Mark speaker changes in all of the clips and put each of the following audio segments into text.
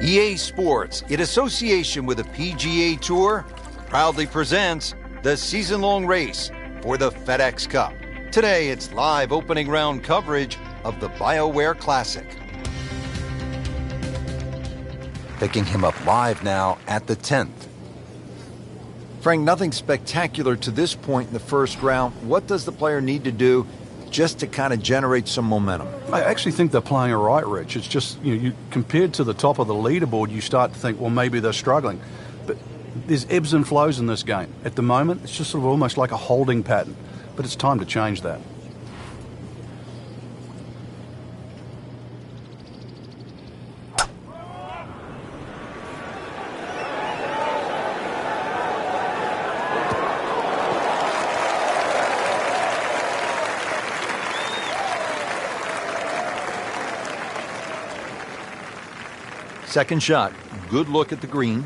Speaker 1: EA Sports, in association with the PGA Tour, proudly presents the season-long race for the FedEx Cup. Today, it's live opening round coverage of the BioWare Classic. Picking him up live now at the 10th. Frank, nothing spectacular to this point in the first round. What does the player need to do just to kind of generate some momentum?
Speaker 2: I actually think they're playing all right, Rich. It's just, you compared to the top of the leaderboard, you start to think, well, maybe they're struggling. But there's ebbs and flows in this game. At the moment, it's just sort of almost like a holding pattern. But it's time to change that.
Speaker 1: Second shot, good look at the green.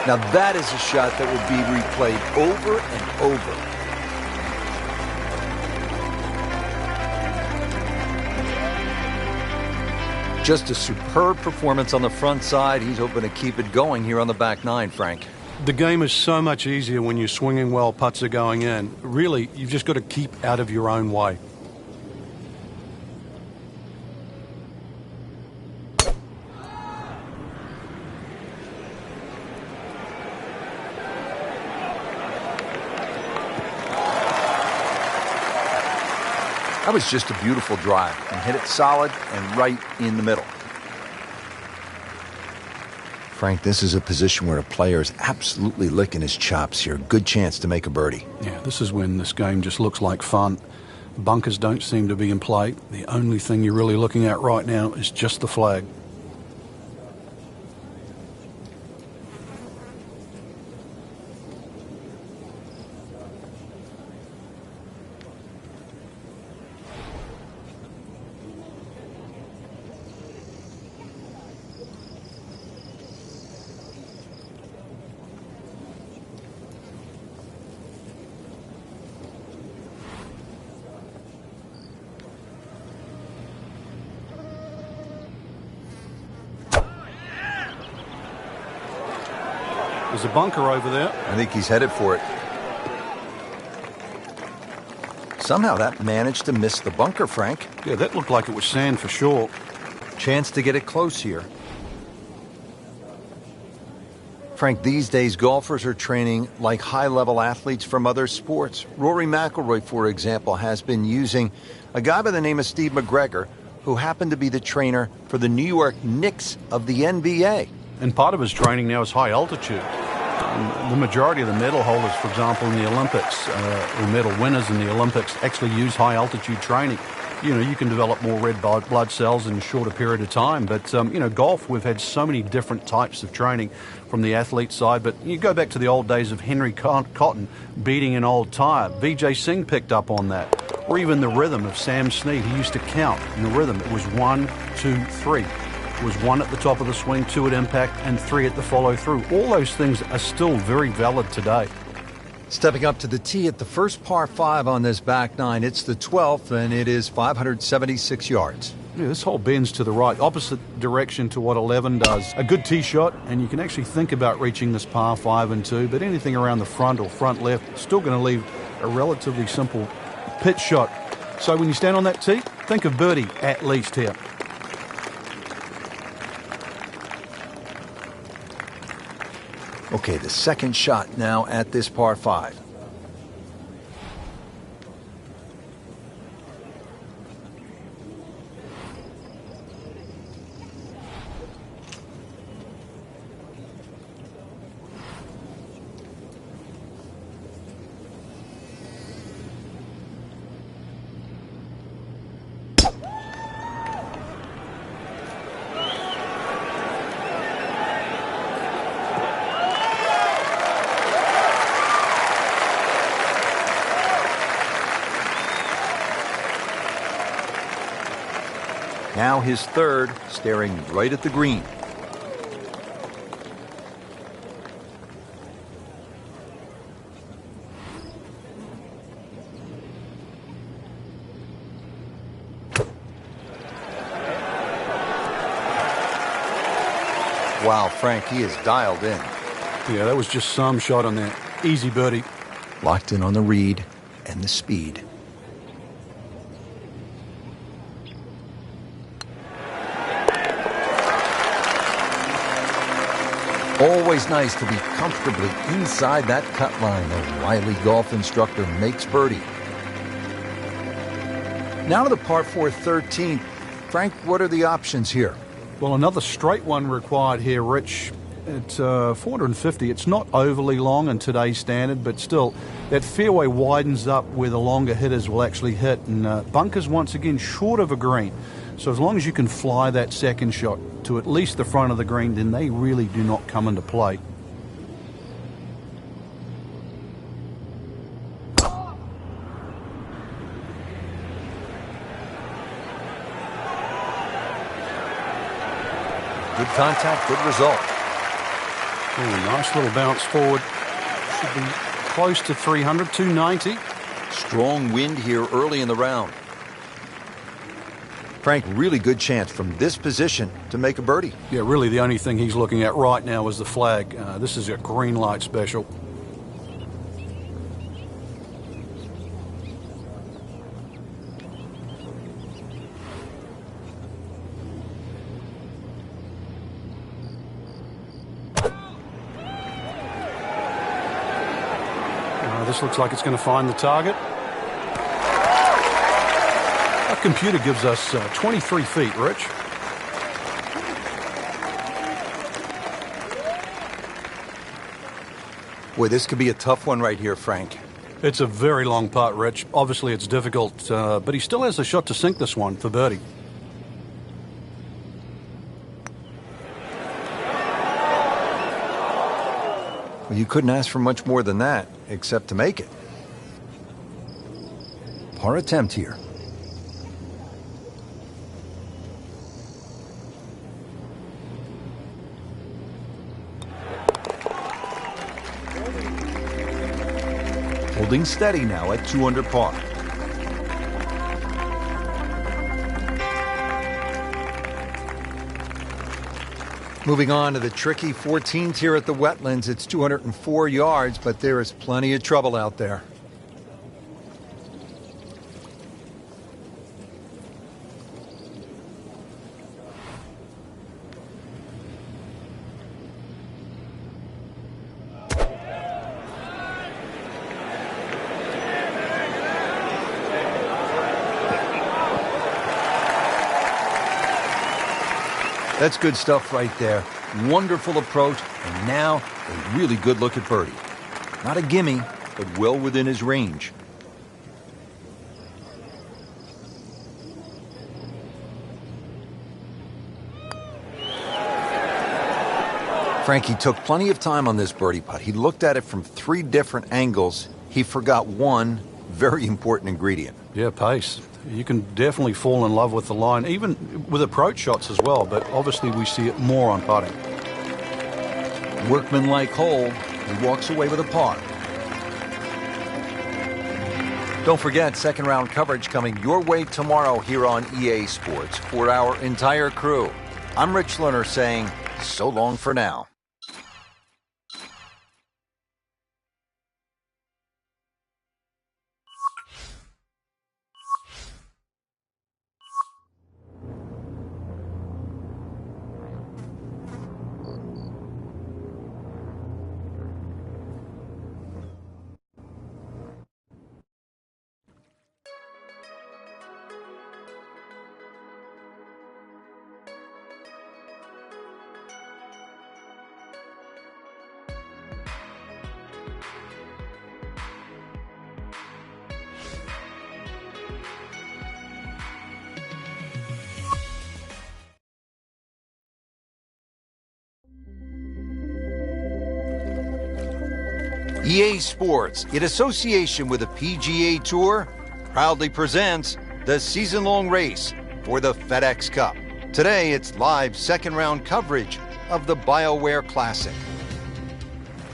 Speaker 1: Now that is a shot that would be replayed over and over. Just a superb performance on the front side. He's hoping to keep it going here on the back nine, Frank.
Speaker 2: The game is so much easier when you're swinging well, putts are going in. Really, you've just got to keep out of your own way.
Speaker 1: That was just a beautiful drive and hit it solid and right in the middle. Frank, this is a position where a player is absolutely licking his chops here. Good chance to make a birdie.
Speaker 2: Yeah, this is when this game just looks like fun. Bunkers don't seem to be in play. The only thing you're really looking at right now is just the flag. There's a bunker over there.
Speaker 1: I think he's headed for it. Somehow that managed to miss the bunker, Frank.
Speaker 2: Yeah, that looked like it was sand for sure.
Speaker 1: Chance to get it close here. Frank, these days golfers are training like high-level athletes from other sports. Rory Mcllroy, for example, has been using a guy by the name of Steve McGregor, who happened to be the trainer for the New York Knicks of the NBA.
Speaker 2: And part of his training now is high altitude. The majority of the medal holders, for example, in the Olympics, or medal winners in the Olympics, actually use high altitude training. You know, you can develop more red blood cells in a shorter period of time. But, golf, we've had so many different types of training from the athlete side. But you go back to the old days of Henry Cotton beating an old tire. Vijay Singh picked up on that. Or even the rhythm of Sam Snead. He used to count in the rhythm. It was 1, 2, 3. It was 1 at the top of the swing, 2 at impact, and 3 at the follow-through. All those things are still very valid today.
Speaker 1: Stepping up to the tee at the first par 5 on this back nine. It's the 12th, and it is 576 yards.
Speaker 2: Yeah, this hole bends to the right, opposite direction to what 11 does. A good tee shot, and you can actually think about reaching this par 5 and 2, but anything around the front or front left, still going to leave a relatively simple pitch shot. So when you stand on that tee, think of birdie at least here.
Speaker 1: Okay, the second shot now at this par 5. Now his third, staring right at the green. Wow, Frank, he is dialed in.
Speaker 2: Yeah, that was just some shot on that. Easy birdie.
Speaker 1: Locked in on the read and the speed. Always nice to be comfortably inside that cut line. The wily golf instructor makes birdie. Now to the par 4 13th. Frank, what are the options here?
Speaker 2: Well, another straight one required here, Rich. It's 450. It's not overly long in today's standard, but still, that fairway widens up where the longer hitters will actually hit. And bunkers, once again, short of a green. So as long as you can fly that second shot to at least the front of the green, then they really do not come into play.
Speaker 1: Good contact, good result.
Speaker 2: Ooh, nice little bounce forward. Should be close to 300, 290.
Speaker 1: Strong wind here early in the round. Frank, really good chance from this position to make a birdie.
Speaker 2: Yeah, really the only thing he's looking at right now is the flag. This is a green light special. This looks like it's going to find the target. Our computer gives us 23 feet, Rich.
Speaker 1: Boy, this could be a tough one right here, Frank.
Speaker 2: It's a very long putt, Rich. Obviously, it's difficult, but he still has a shot to sink this one for birdie.
Speaker 1: Well, you couldn't ask for much more than that, except to make it. Par attempt here. Holding steady now at 2 under par. Moving on to the tricky 14th here at the Wetlands. It's 204 yards, but there is plenty of trouble out there. That's good stuff right there. Wonderful approach, and now a really good look at birdie. Not a gimme, but well within his range. Frankie took plenty of time on this birdie putt. He looked at it from 3 different angles. He forgot one very important ingredient.
Speaker 2: Yeah, pace. You can definitely fall in love with the line, even with approach shots as well, but obviously we see it more on putting.
Speaker 1: Workmanlike hole. He walks away with a par. Don't forget, second round coverage coming your way tomorrow here on EA Sports for our entire crew. I'm Rich Lerner saying so long for now. EA Sports, in association with the PGA Tour, proudly presents the season-long race for the FedEx Cup. Today, it's live second-round coverage of the BioWare Classic.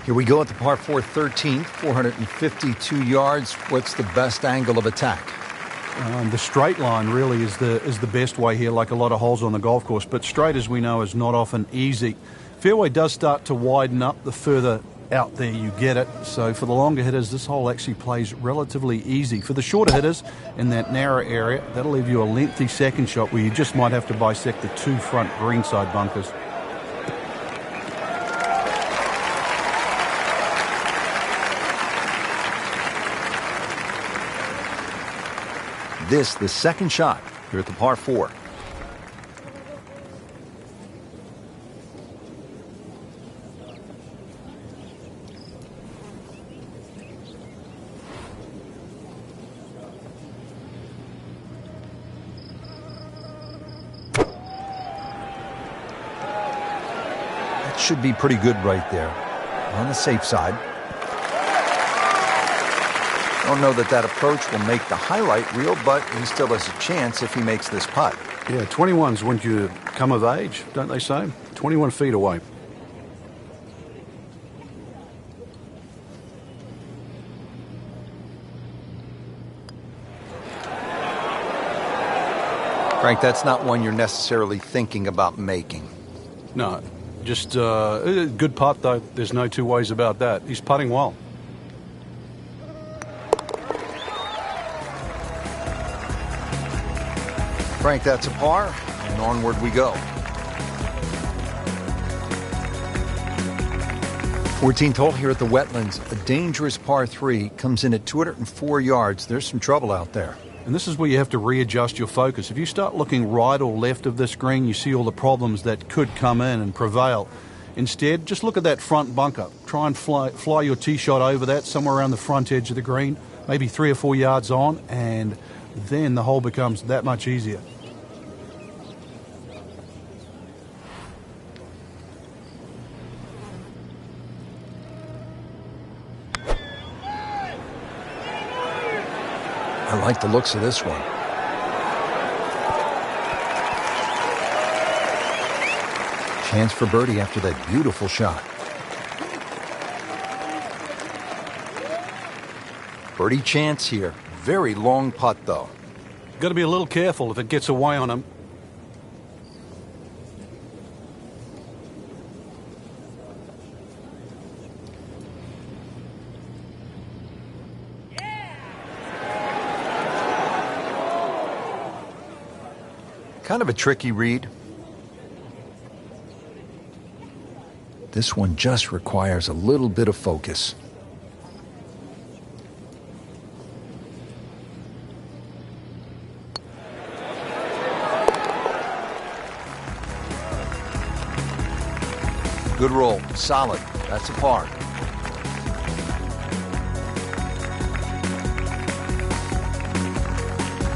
Speaker 1: Here we go at the par 4 13th, 452 yards. What's the best angle of attack?
Speaker 2: The straight line really is the best way here, like a lot of holes on the golf course. But straight, as we know, is not often easy. Fairway does start to widen up the further out there you get it. So for the longer hitters, this hole actually plays relatively easy. For the shorter hitters in that narrow area, that'll leave you a lengthy second shot where you just might have to bisect the two front greenside bunkers.
Speaker 1: This, the second shot here at the par 4. That should be pretty good right there. On the safe side. I don't know that that approach will make the highlight reel, but he still has a chance if he makes this putt.
Speaker 2: Yeah, 21's when you come of age, don't they say? 21 feet away.
Speaker 1: Frank, that's not one you're necessarily thinking about making.
Speaker 2: No, just a good putt, though. There's no two ways about that. He's putting well.
Speaker 1: Frank, that's a par, and onward we go. 14th hole here at the Wetlands. A dangerous par 3 comes in at 204 yards. There's some trouble out there.
Speaker 2: And this is where you have to readjust your focus. If you start looking right or left of this green, you see all the problems that could come in and prevail. Instead, just look at that front bunker. Try and fly your tee shot over that, somewhere around the front edge of the green, maybe 3 or 4 yards on, and then the hole becomes that much easier.
Speaker 1: I like the looks of this one. Chance for birdie after that beautiful shot. Birdie chance here. Very long putt, though.
Speaker 2: Got to be a little careful if it gets away on him.
Speaker 1: Kind of a tricky read. This one just requires a little bit of focus. Good roll, solid. That's a par.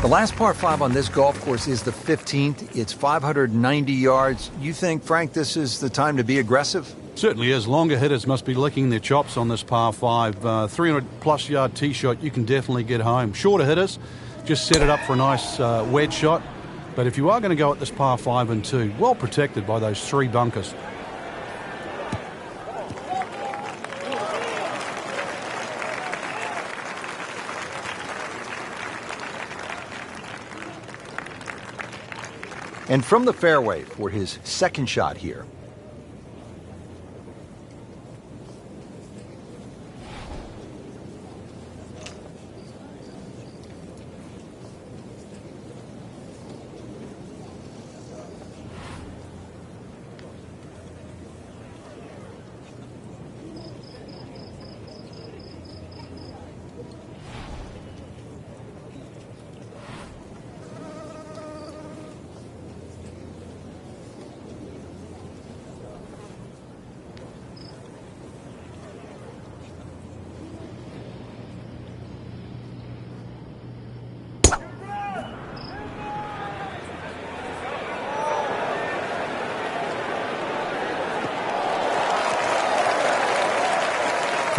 Speaker 1: The last par 5 on this golf course is the 15th. It's 590 yards. You think, Frank, this is the time to be aggressive?
Speaker 2: Certainly is. Longer hitters must be licking their chops on this par 5. 300-plus yard tee shot, you can definitely get home. Shorter hitters, just set it up for a nice wedge shot. But if you are going to go at this par 5 and 2, well protected by those 3 bunkers.
Speaker 1: And from the fairway for his second shot here.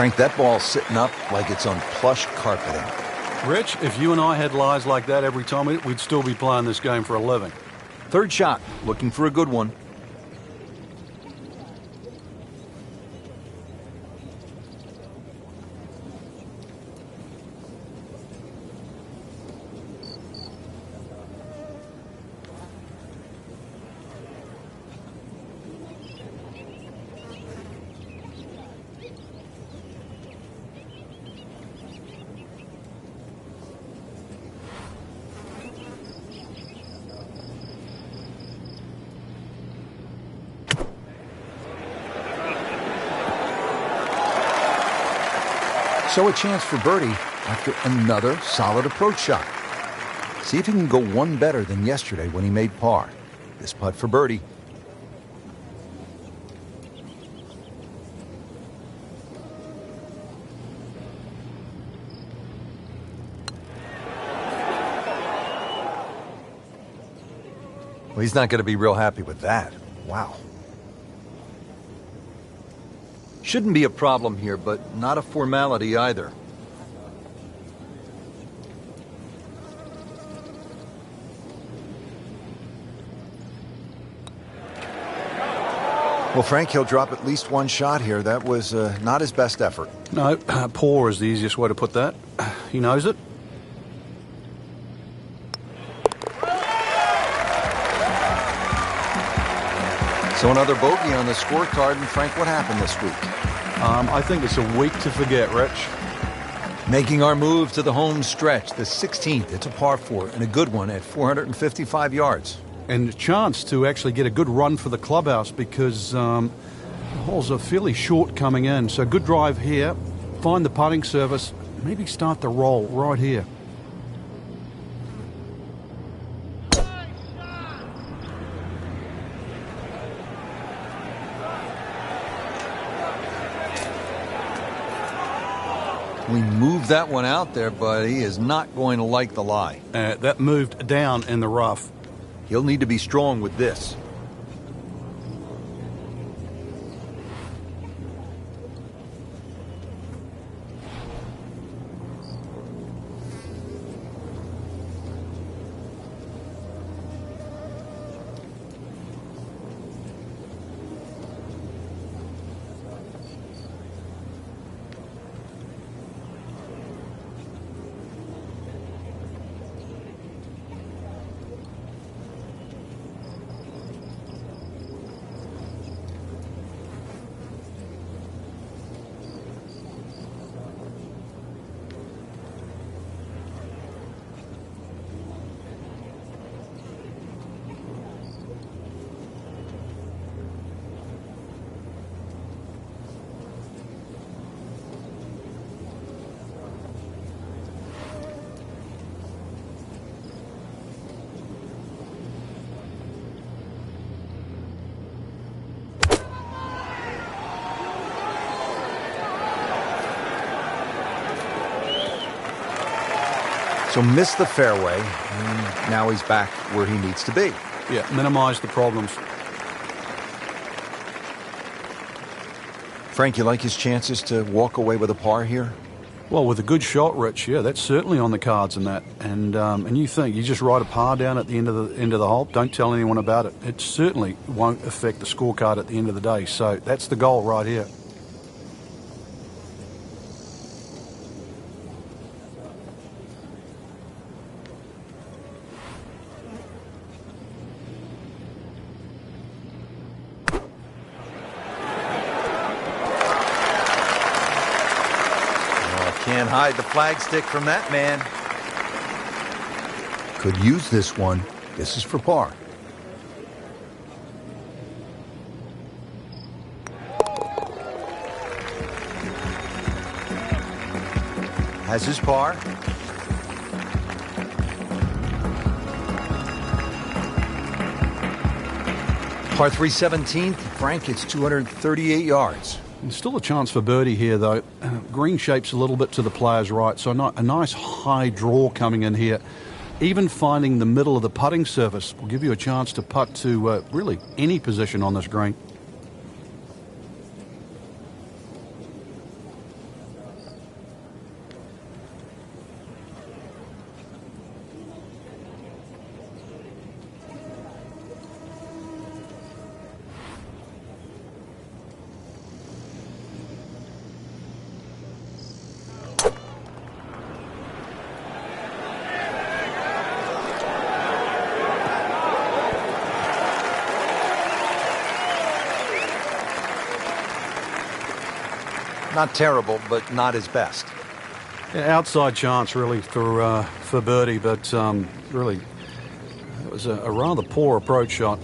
Speaker 1: Frank, that ball's sitting up like it's on plush carpeting.
Speaker 2: Rich, if you and I had lies like that every time, we'd still be playing this game for a living.
Speaker 1: Third shot, looking for a good one. So a chance for birdie after another solid approach shot. See if he can go one better than yesterday when he made par. This putt for birdie. Well, he's not going to be real happy with that. Wow. Shouldn't be a problem here, but not a formality either. Well, Frank, he'll drop at least one shot here. That was not his best effort.
Speaker 2: No, poor is the easiest way to put that. He knows it.
Speaker 1: So another bogey on the scorecard. And Frank, what happened this week?
Speaker 2: I think it's a week to forget, Rich.
Speaker 1: Making our move to the home stretch, the 16th. It's a par 4 and a good one at 455 yards.
Speaker 2: And a chance to actually get a good run for the clubhouse because the holes are fairly short coming in. So good drive here, find the putting surface, maybe start the roll right here.
Speaker 1: We moved that one out there, but he is not going to like the lie.
Speaker 2: That moved down in the rough.
Speaker 1: He'll need to be strong with this. So missed the fairway, and now he's back where he needs to be.
Speaker 2: Yeah, minimize the problems.
Speaker 1: Frank, you like his chances to walk away with a par here?
Speaker 2: Well, with a good shot, Rich, yeah, that's certainly on the cards in that. And you think you just write a par down at the end of the hole, don't tell anyone about it. It certainly won't affect the scorecard at the end of the day. So that's the goal right here.
Speaker 1: Can't hide the flagstick from that man. Could use this one. This is for par. Has his par. Par 3 17th. Frank, it's 238 yards.
Speaker 2: There's still a chance for birdie here, though. Green shape's a little bit to the player's right, so a nice high draw coming in here. Even finding the middle of the putting surface will give you a chance to putt to really any position on this green.
Speaker 1: Not terrible, but not his best.
Speaker 2: Yeah, outside chance, really, for birdie, but really, it was a rather poor approach shot.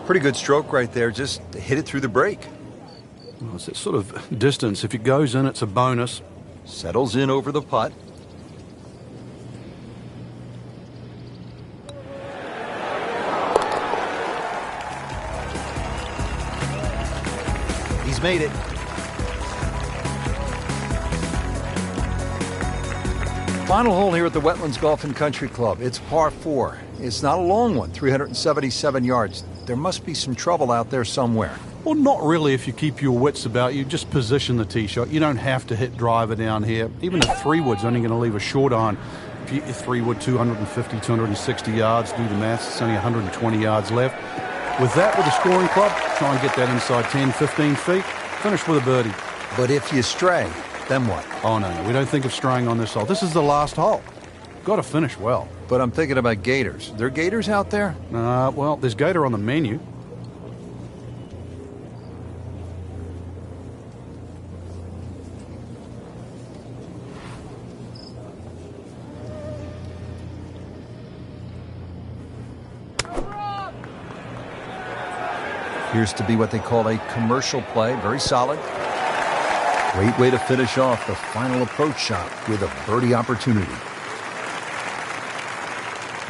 Speaker 1: Pretty good stroke right there. Just hit it through the break.
Speaker 2: Well, it's that sort of distance. If it goes in, it's a bonus.
Speaker 1: Settles in over the putt. He's made it. Final hole here at the Wetlands Golf and Country Club. It's par 4. It's not a long one, 377 yards. There must be some trouble out there somewhere.
Speaker 2: Well, not really if you keep your wits about you. Just position the tee shot. You don't have to hit driver down here. Even a 3-wood's only going to leave a short iron. If you hit your 3-wood 250, 260 yards, do the maths, it's only 120 yards left. With that, with a scoring club, try and get that inside 10, 15 feet. Finish with a birdie.
Speaker 1: But if you stray, then what?
Speaker 2: Oh, no. We don't think of straying on this hole. This is the last hole. Got to finish well.
Speaker 1: But I'm thinking about gators. There gators out there?
Speaker 2: Well, there's gator on the menu.
Speaker 1: Appears to be what they call a commercial play. Very solid. Great way to finish off the final approach shot with a birdie opportunity.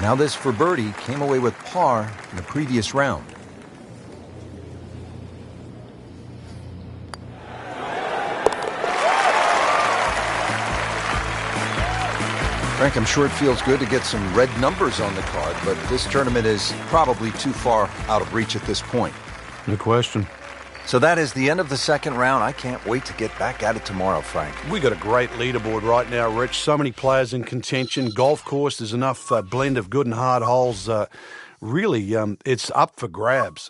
Speaker 1: Now this for birdie came away with par in the previous round. Frank, I'm sure it feels good to get some red numbers on the card, but this tournament is probably too far out of reach at this point.
Speaker 2: No question.
Speaker 1: So that is the end of the second round. I can't wait to get back at it tomorrow, Frank.
Speaker 2: We got a great leaderboard right now, Rich. So many players in contention. Golf course, there's enough blend of good and hard holes. Really, it's up for grabs.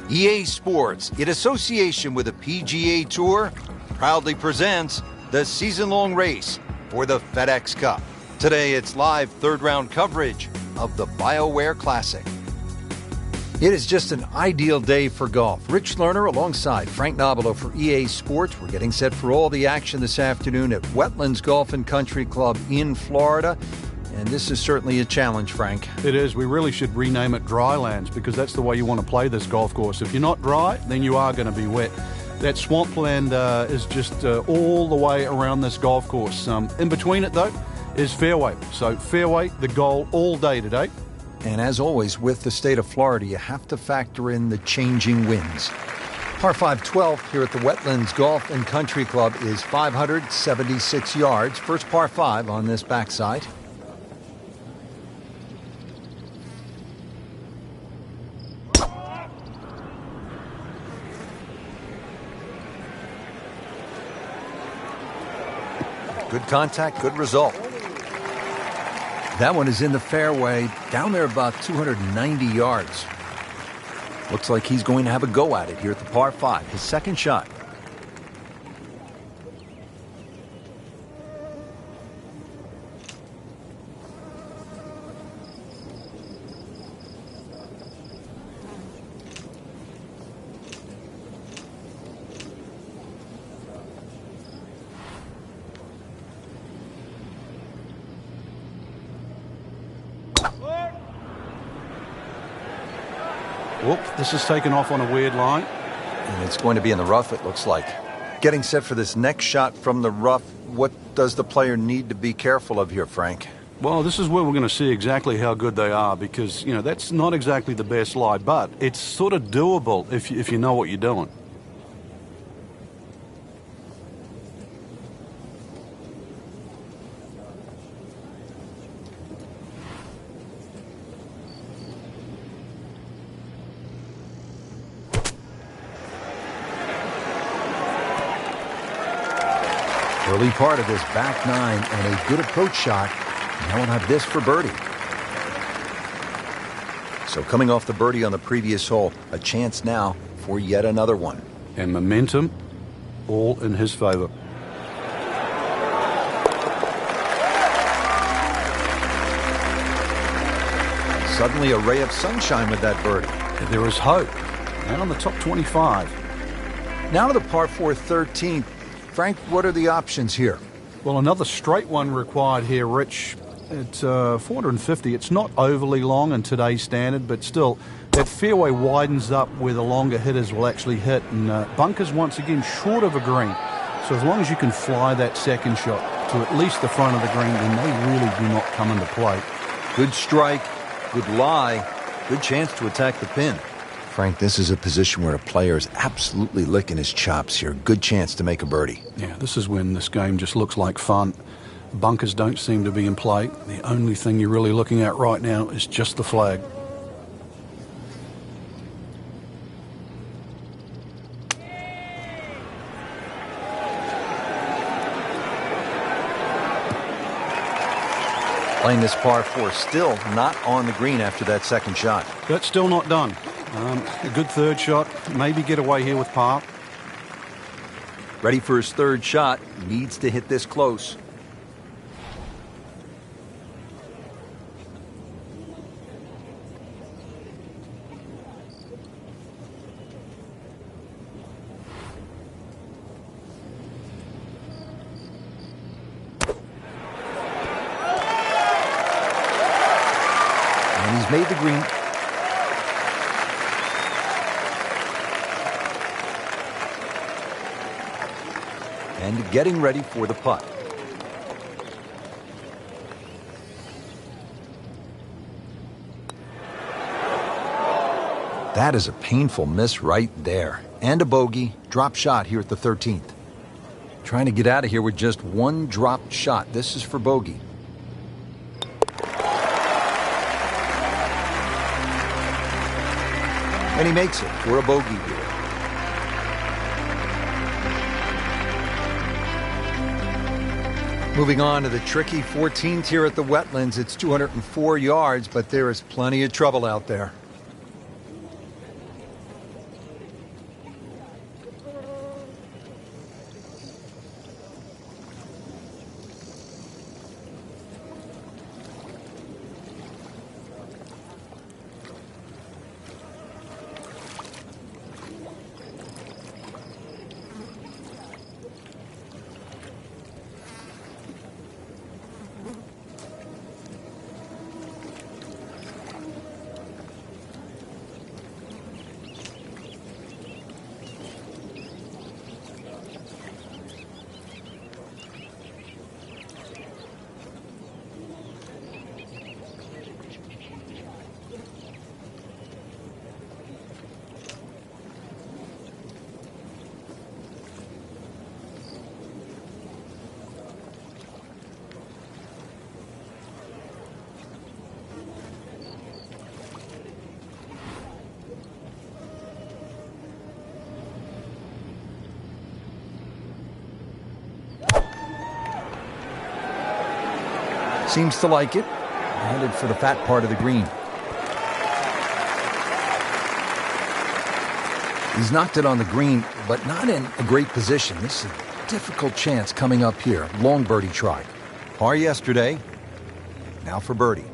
Speaker 1: EA Sports, in association with the PGA Tour, proudly presents the season-long race for the FedEx Cup. Today, it's live third-round coverage of the BioWare Classic. It is just an ideal day for golf. Rich Lerner alongside Frank Nobilo for EA Sports. We're getting set for all the action this afternoon at Wetlands Golf and Country Club in Florida. And this is certainly a challenge, Frank.
Speaker 2: It is. We really should rename it Drylands because that's the way you want to play this golf course. If you're not dry, then you are going to be wet. That swampland is just all the way around this golf course. In between it, though, is fairway. So fairway, the goal all day today.
Speaker 1: And as always, with the state of Florida, you have to factor in the changing winds. Par 5-12 here at the Wetlands Golf and Country Club is 576 yards. First par 5 on this backside. Good contact, good result. That one is in the fairway, down there about 290 yards. Looks like he's going to have a go at it here at the par 5, his second shot.
Speaker 2: Whoop, this is taken off on a weird line.
Speaker 1: And it's going to be in the rough, it looks like. Getting set for this next shot from the rough, what does the player need to be careful of here, Frank?
Speaker 2: Well, this is where we're going to see exactly how good they are because, you know, that's not exactly the best lie, but it's sort of doable if you know what you're doing.
Speaker 1: Early part of this back nine and a good approach shot. Now we'll have this for birdie. So coming off the birdie on the previous hole, a chance now for yet another one.
Speaker 2: And momentum all in his favor.
Speaker 1: Suddenly a ray of sunshine with that birdie.
Speaker 2: There is hope. And on the top 25.
Speaker 1: Now to the par 4 13th. Frank, what are the options here?
Speaker 2: Well, another straight one required here, Rich. It's 450. It's not overly long in today's standard, but still, that fairway widens up where the longer hitters will actually hit. And bunkers, once again, short of a green. So as long as you can fly that second shot to at least the front of the green, then they really do not come into play.
Speaker 1: Good strike, good lie, good chance to attack the pin. Frank, this is a position where a player is absolutely licking his chops here. Good chance to make a birdie.
Speaker 2: Yeah, this is when this game just looks like fun. Bunkers don't seem to be in play. The only thing you're really looking at right now is just the flag.
Speaker 1: Playing this par 4, still not on the green after that second shot.
Speaker 2: That's still not done. A good third shot, maybe get away here with par.
Speaker 1: Ready for his third shot, needs to hit this close. And he's made the green. And getting ready for the putt. That is a painful miss right there. And a bogey. Drop shot here at the 13th. Trying to get out of here with just one dropped shot. This is for bogey. And he makes it for a bogey here. Moving on to the tricky 14th here at the Wetlands. It's 204 yards, but there is plenty of trouble out there. Seems to like it. Headed for the fat part of the green. He's knocked it on the green, but not in a great position. This is a difficult chance coming up here. Long birdie try. Par yesterday. Now for birdie.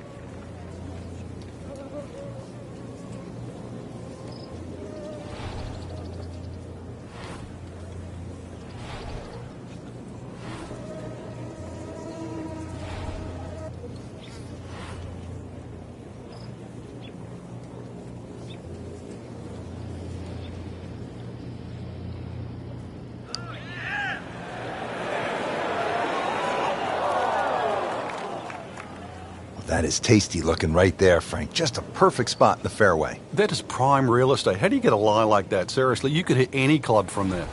Speaker 1: That is tasty looking right there, Frank. Just a perfect spot in the fairway.
Speaker 2: That is prime real estate. How do you get a lie like that? Seriously, you could hit any club from there.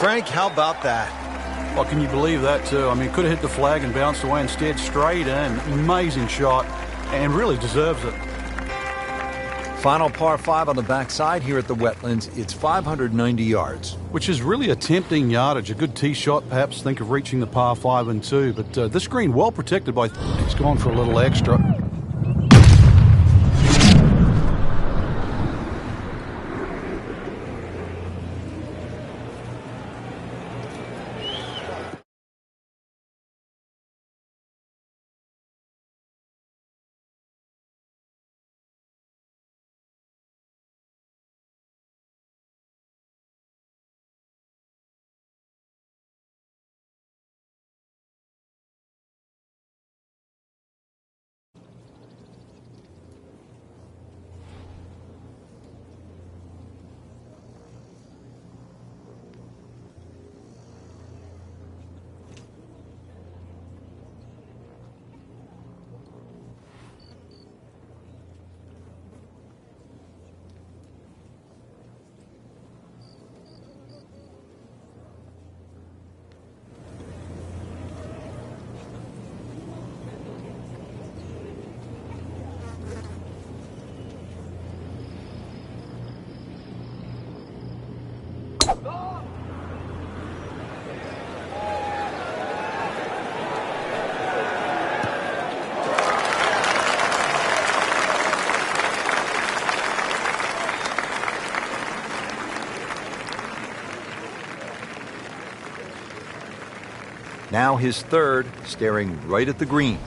Speaker 1: Frank, how about that?
Speaker 2: Well, can you believe that too? I mean, could have hit the flag and bounced away, instead straight in. Amazing shot, and really deserves it.
Speaker 1: Final par 5 on the backside here at the Wetlands. It's 590 yards.
Speaker 2: Which is really a tempting yardage. A good tee shot, perhaps think of reaching the par 5 and 2. But this green well protected by... It's gone for a little extra.
Speaker 1: Now his third, staring right at the green.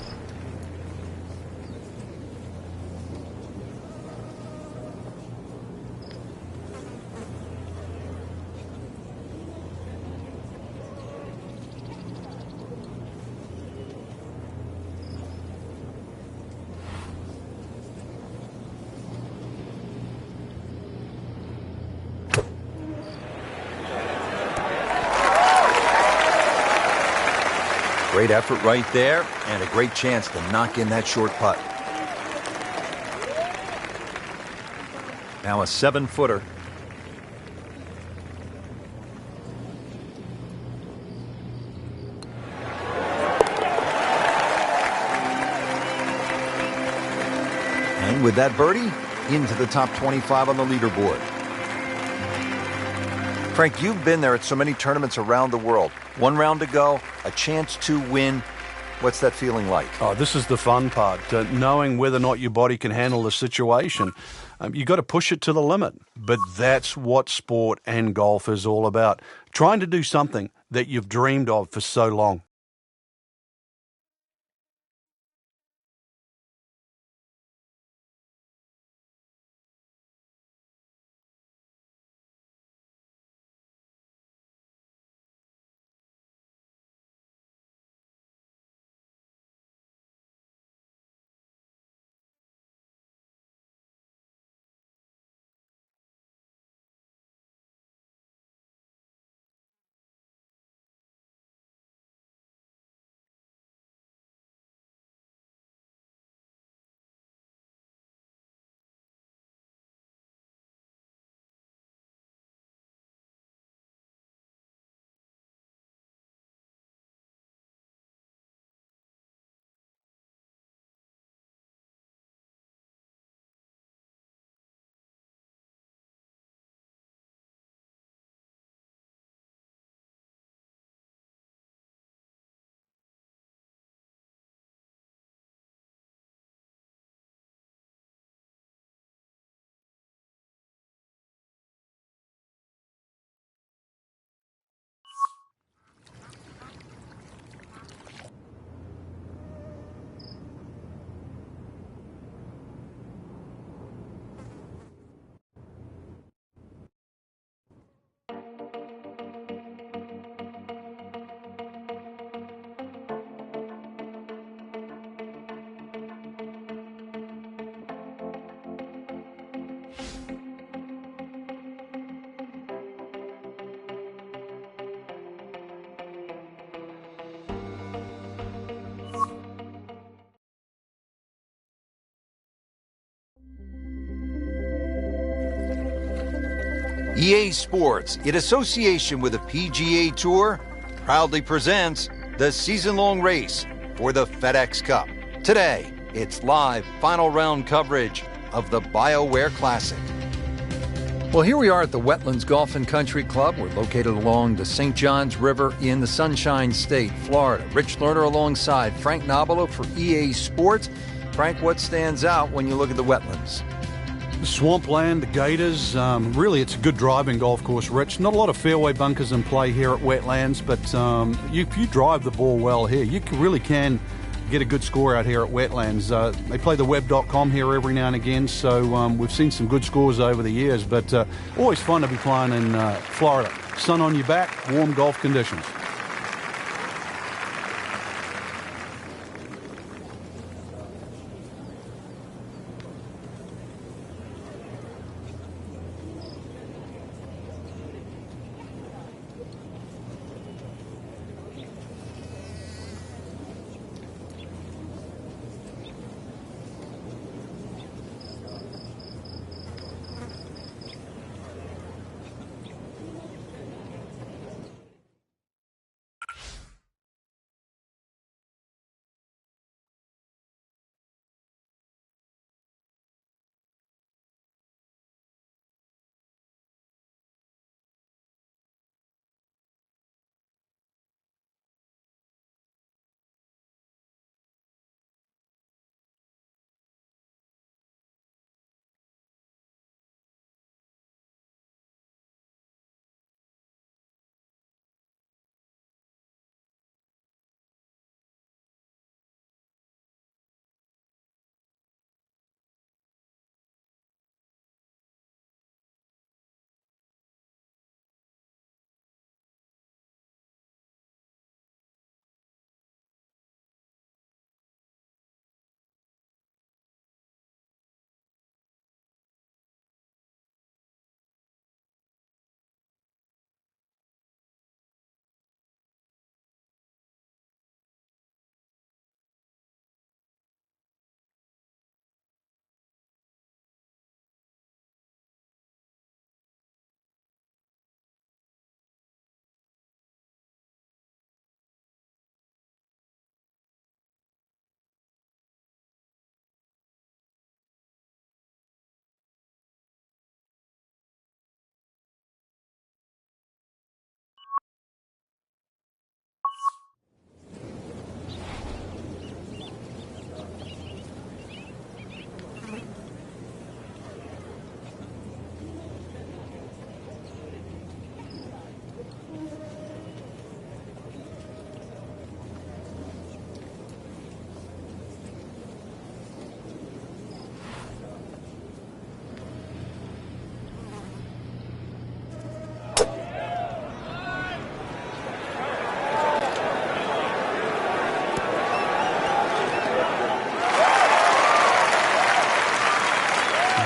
Speaker 1: Great effort right there, and a great chance to knock in that short putt. Now a 7-footer. And with that birdie, into the top 25 on the leaderboard. Frank, you've been there at so many tournaments around the world. One round to go, a chance to win. What's that feeling like?
Speaker 2: Oh, this is the fun part, knowing whether or not your body can handle the situation. You've got to push it to the limit. But that's what sport and golf is all about. Trying to do something that you've dreamed of for so long.
Speaker 1: EA Sports, in association with the PGA Tour, proudly presents the season-long race for the FedEx Cup. Today, it's live final round coverage of the BioWare Classic. Well, here we are at the Wetlands Golf and Country Club. We're located along the St. Johns River in the Sunshine State, Florida. Rich Lerner alongside Frank Nobilo for EA Sports. Frank, what stands out when you look at the wetlands?
Speaker 2: The swampland, the gators, really it's a good driving golf course, Rich. Not a lot of fairway bunkers in play here at Wetlands, but if you drive the ball well here, you really can get a good score out here at Wetlands. They play the web.com here every now and again, so we've seen some good scores over the years, but always fun to be playing in Florida. Sun on your back, warm golf conditions.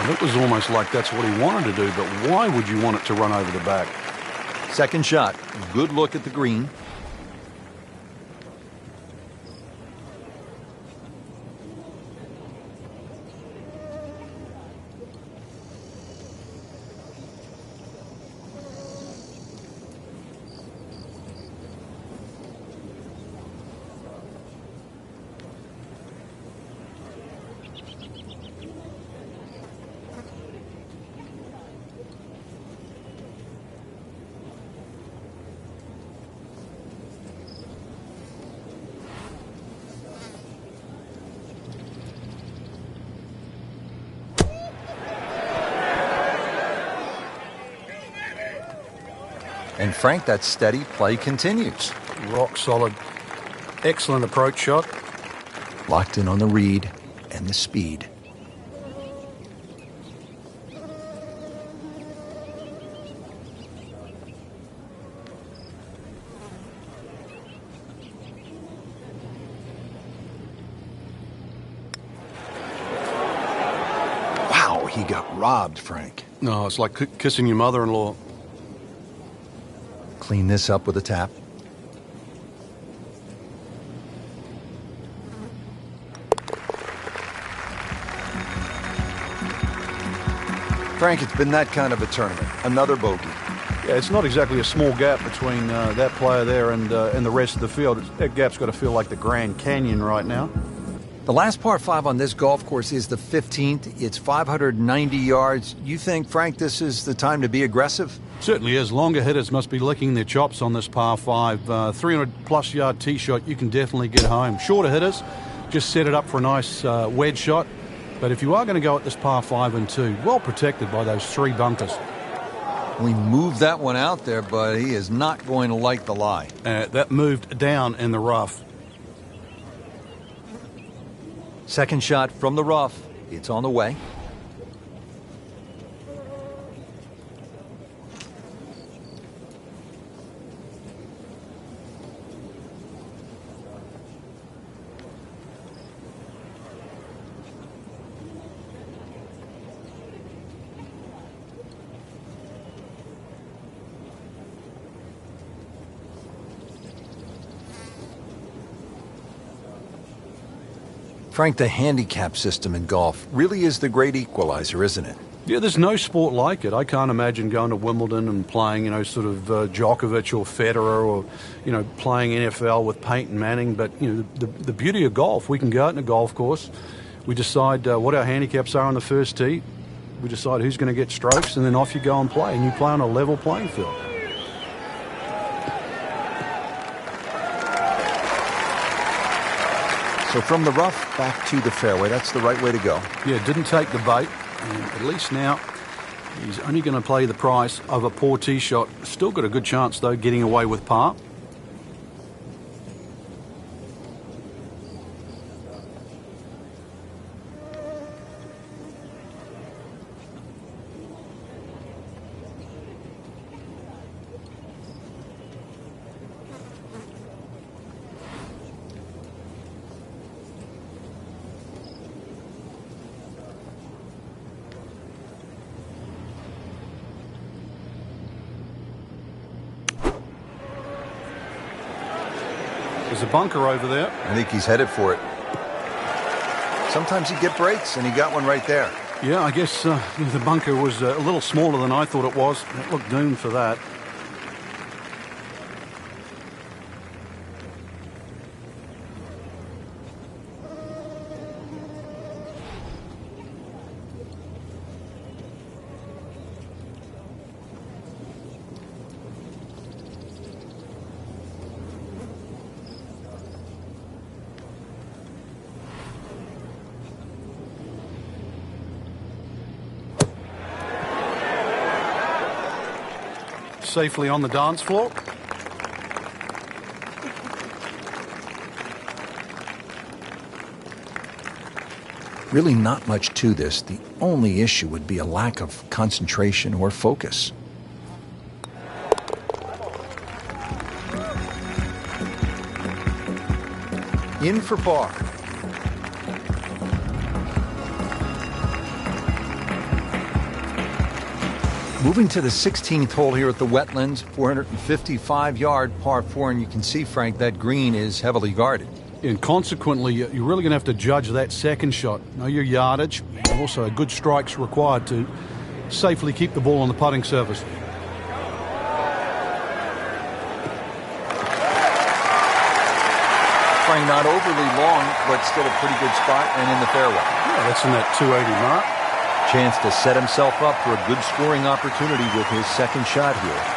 Speaker 2: It was almost like that's what he wanted to do, but why would you want it to run over the back?
Speaker 1: Second shot, good look at the green. And Frank, that steady play continues.
Speaker 2: Rock solid. Excellent approach shot.
Speaker 1: Locked in on the read and the speed. Wow, he got robbed, Frank.
Speaker 2: No, it's like kissing your mother-in-law.
Speaker 1: Clean this up with a tap. Frank, it's been that kind of a tournament. another bogey.
Speaker 2: Yeah, it's not exactly a small gap between that player there and the rest of the field. That gap's got to feel like the Grand Canyon right now.
Speaker 1: The last par 5 on this golf course is the 15th. It's 590 yards. You think, Frank, this is the time to be aggressive?
Speaker 2: Certainly is. Longer hitters must be licking their chops on this par 5. 300-plus yard tee shot, you can definitely get home. Shorter hitters, just set it up for a nice wedge shot. But if you are going to go at this par 5 and 2, well protected by those 3 bunkers.
Speaker 1: We moved that one out there, but he is not going to like the lie.
Speaker 2: That moved down in the rough.
Speaker 1: Second shot from the rough. It's on the way. Frank, the handicap system in golf really is the great equalizer, isn't it?
Speaker 2: Yeah, there's no sport like it. I can't imagine going to Wimbledon and playing, sort of Djokovic or Federer or, playing NFL with Peyton Manning. But, the beauty of golf, we can go out in a golf course. We decide what our handicaps are on the first tee. We decide who's going to get strokes, and then off you go and play. And you play on a level playing field.
Speaker 1: So from the rough back to the fairway, that's the right way to go.
Speaker 2: Yeah, didn't take the bait. And at least now he's only going to play the price of a poor tee shot. Still got a good chance, though, getting away with par. There's a bunker over there.
Speaker 1: I think he's headed for it. Sometimes you get breaks, and he got one right there.
Speaker 2: Yeah, I guess the bunker was a little smaller than I thought it was. It looked doomed for that. Safely on the dance floor.
Speaker 1: Really not much to this. The only issue would be a lack of concentration or focus. In for par. Moving to the 16th hole here at the Wetlands, 455-yard par 4, and you can see, Frank, that green is heavily guarded.
Speaker 2: And consequently, you're really going to have to judge that second shot. Know your yardage, and also a good strike's required to safely keep the ball on the putting surface.
Speaker 1: Frank, not overly long, but still a pretty good spot and in the fairway.
Speaker 2: Yeah, that's in that 280 mark.
Speaker 1: Chance to set himself up for a good scoring opportunity with his second shot here.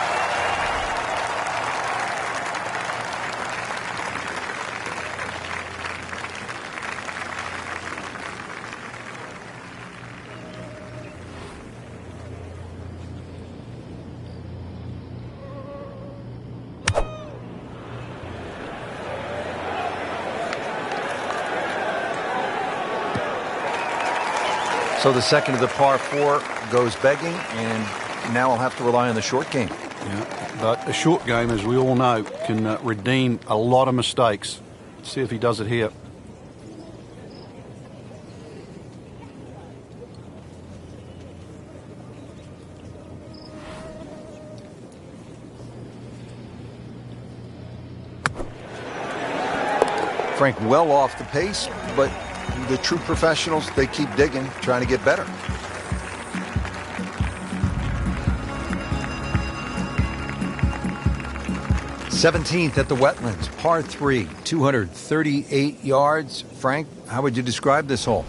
Speaker 1: So the second of the par 4 goes begging, and now I'll have to rely on the short game.
Speaker 2: Yeah, but a short game, as we all know, can redeem a lot of mistakes. Let's see if he does it here.
Speaker 1: Frank, well off the pace, but the true professionals, they keep digging, trying to get better. 17th at the Wetlands, par 3, 238 yards. Frank, how would you describe this hole?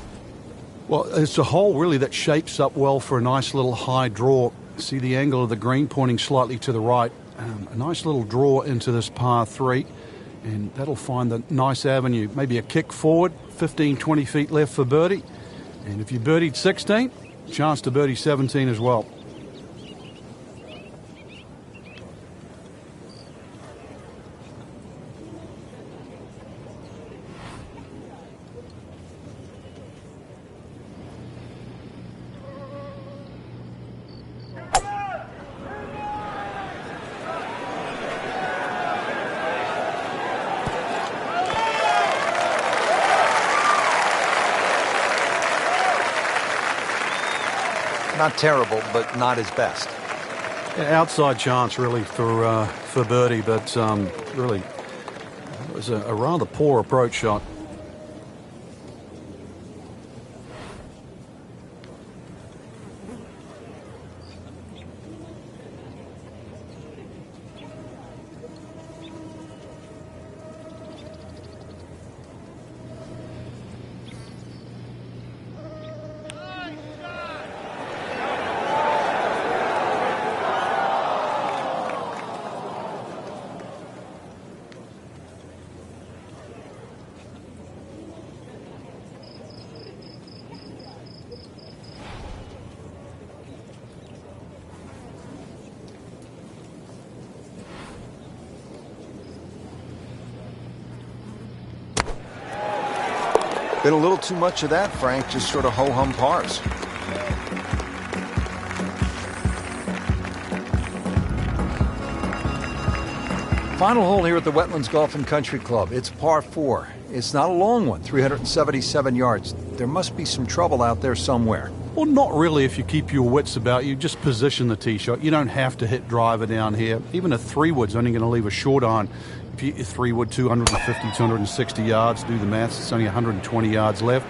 Speaker 2: Well, it's a hole really that shapes up well for a nice little high draw. See the angle of the green pointing slightly to the right. A nice little draw into this par 3, and that'll find the nice avenue. Maybe a kick forward, 15, 20 feet left for birdie. And if you birdied 16, chance to birdie 17 as well.
Speaker 1: Not terrible, but not his best.
Speaker 2: Outside chance, really, for birdie, but really, it was a rather poor approach shot.
Speaker 1: Been a little too much of that, Frank, just sort of ho-hum pars. Final hole here at the Wetlands Golf and Country Club. It's par 4. It's not a long one, 377 yards. There must be some trouble out there somewhere.
Speaker 2: Well, not really if you keep your wits about you. Just position the tee shot. You don't have to hit driver down here. Even a 3-wood's only going to leave a short iron. If you 3-wood, 250, 260 yards, do the maths, it's only 120 yards left.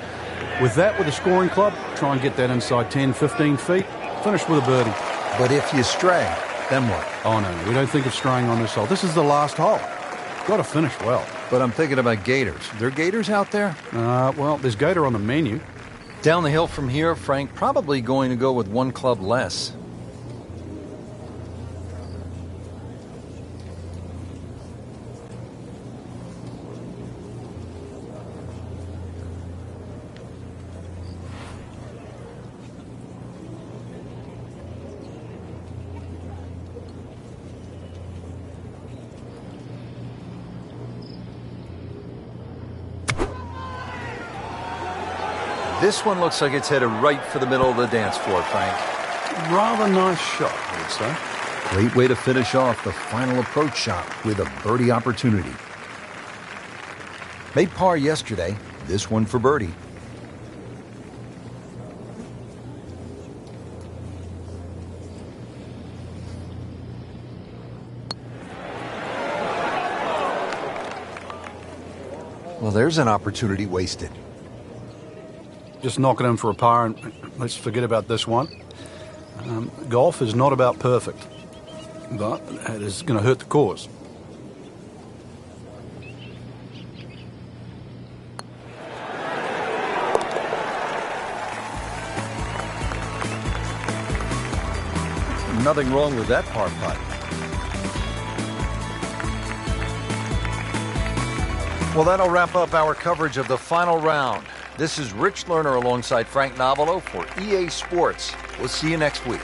Speaker 2: With that, with a scoring club, try and get that inside 10, 15 feet, finish with a birdie.
Speaker 1: But if you stray, then what?
Speaker 2: Oh, no, we don't think of straying on this hole. This is the last hole. Got to finish well.
Speaker 1: But I'm thinking about gators. There gators out there?
Speaker 2: Well, there's gator on the menu.
Speaker 1: Down the hill from here, Frank, probably going to go with one club less. This one looks like it's headed right for the middle of the dance floor, Frank.
Speaker 2: Rather nice shot, I would say.
Speaker 1: Great way to finish off the final approach shot with a birdie opportunity. Made par yesterday, this one for birdie. Well, there's an opportunity wasted.
Speaker 2: Just knock it in for a par and let's forget about this one. Golf is not about perfect, but it is going to hurt the cause.
Speaker 1: Nothing wrong with that par putt. Well, that'll wrap up our coverage of the final round. This is Rich Lerner alongside Frank Novelo for EA Sports. We'll see you next week.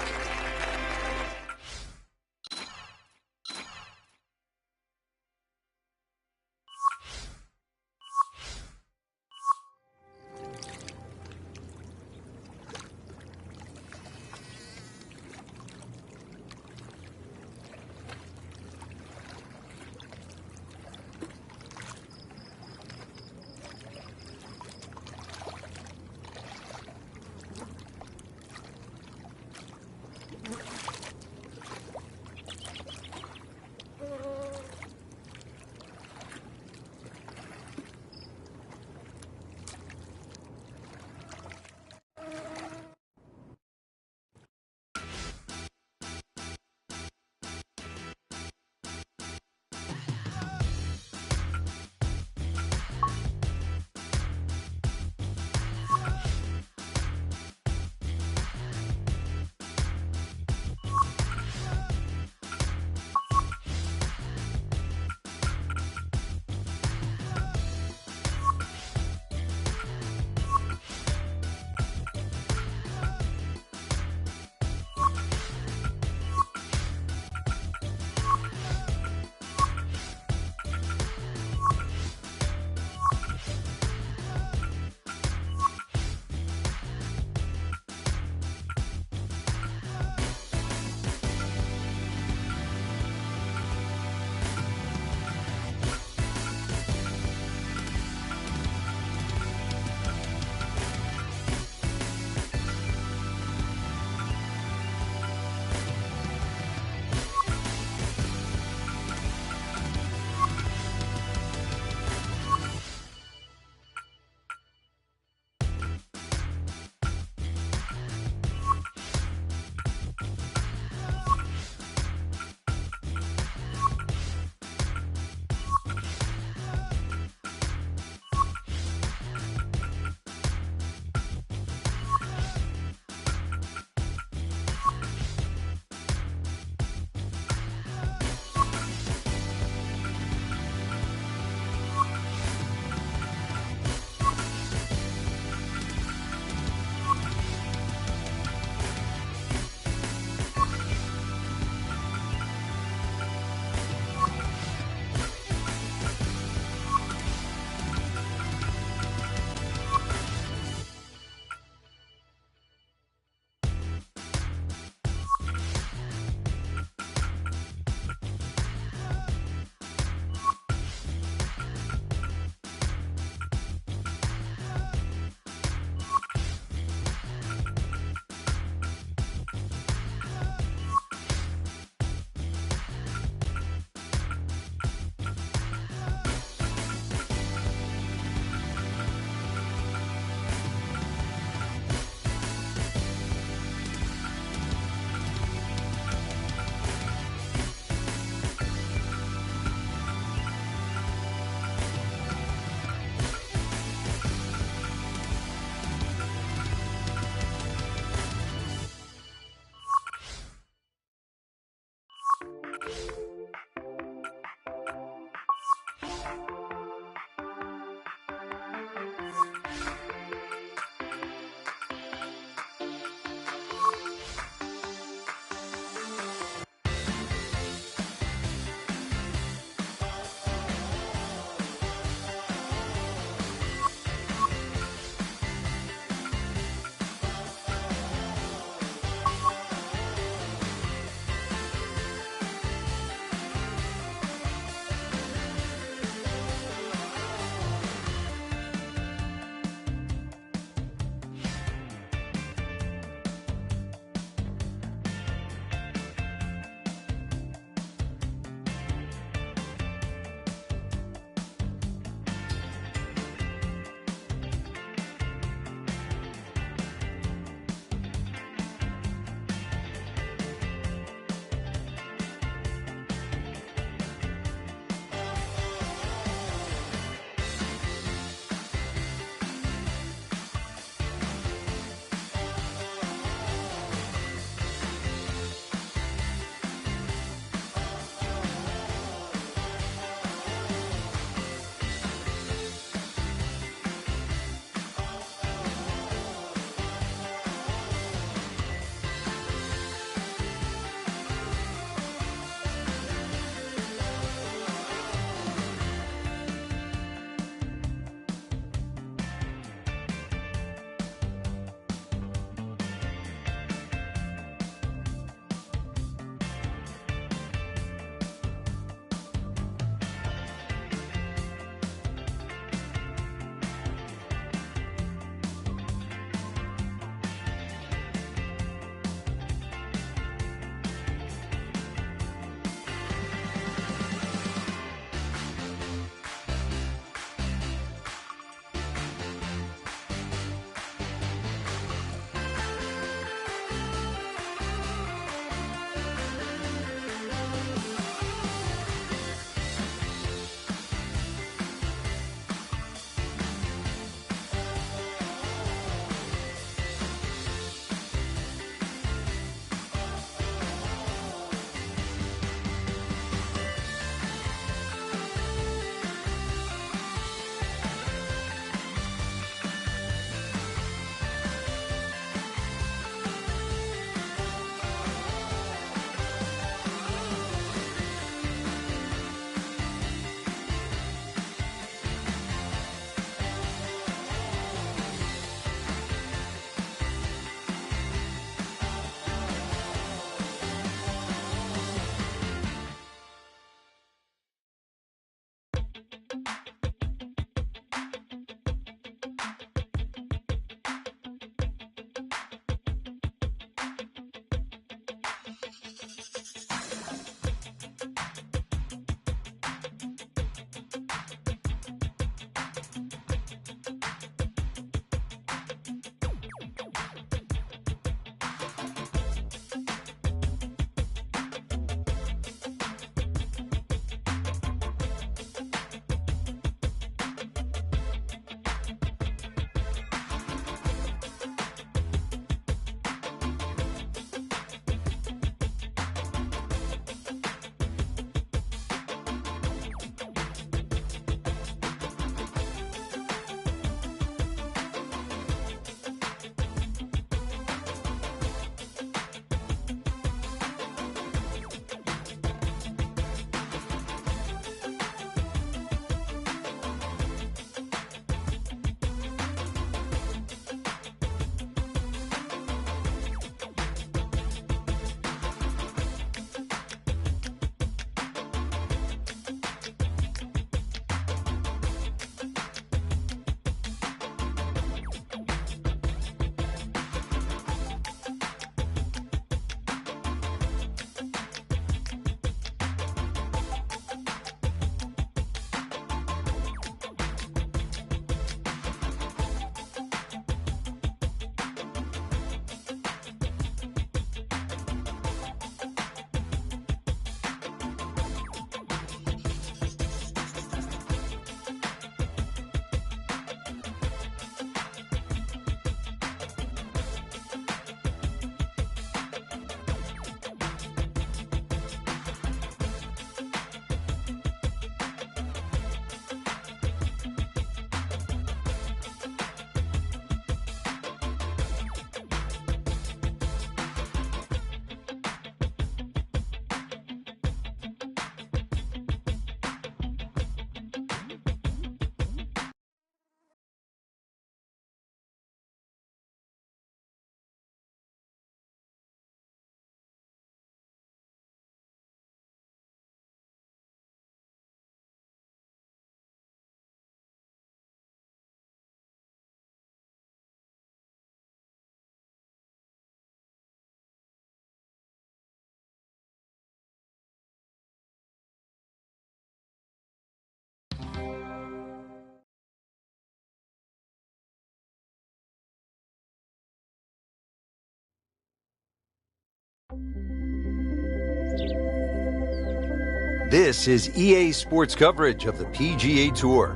Speaker 1: This is EA Sports coverage of the PGA Tour.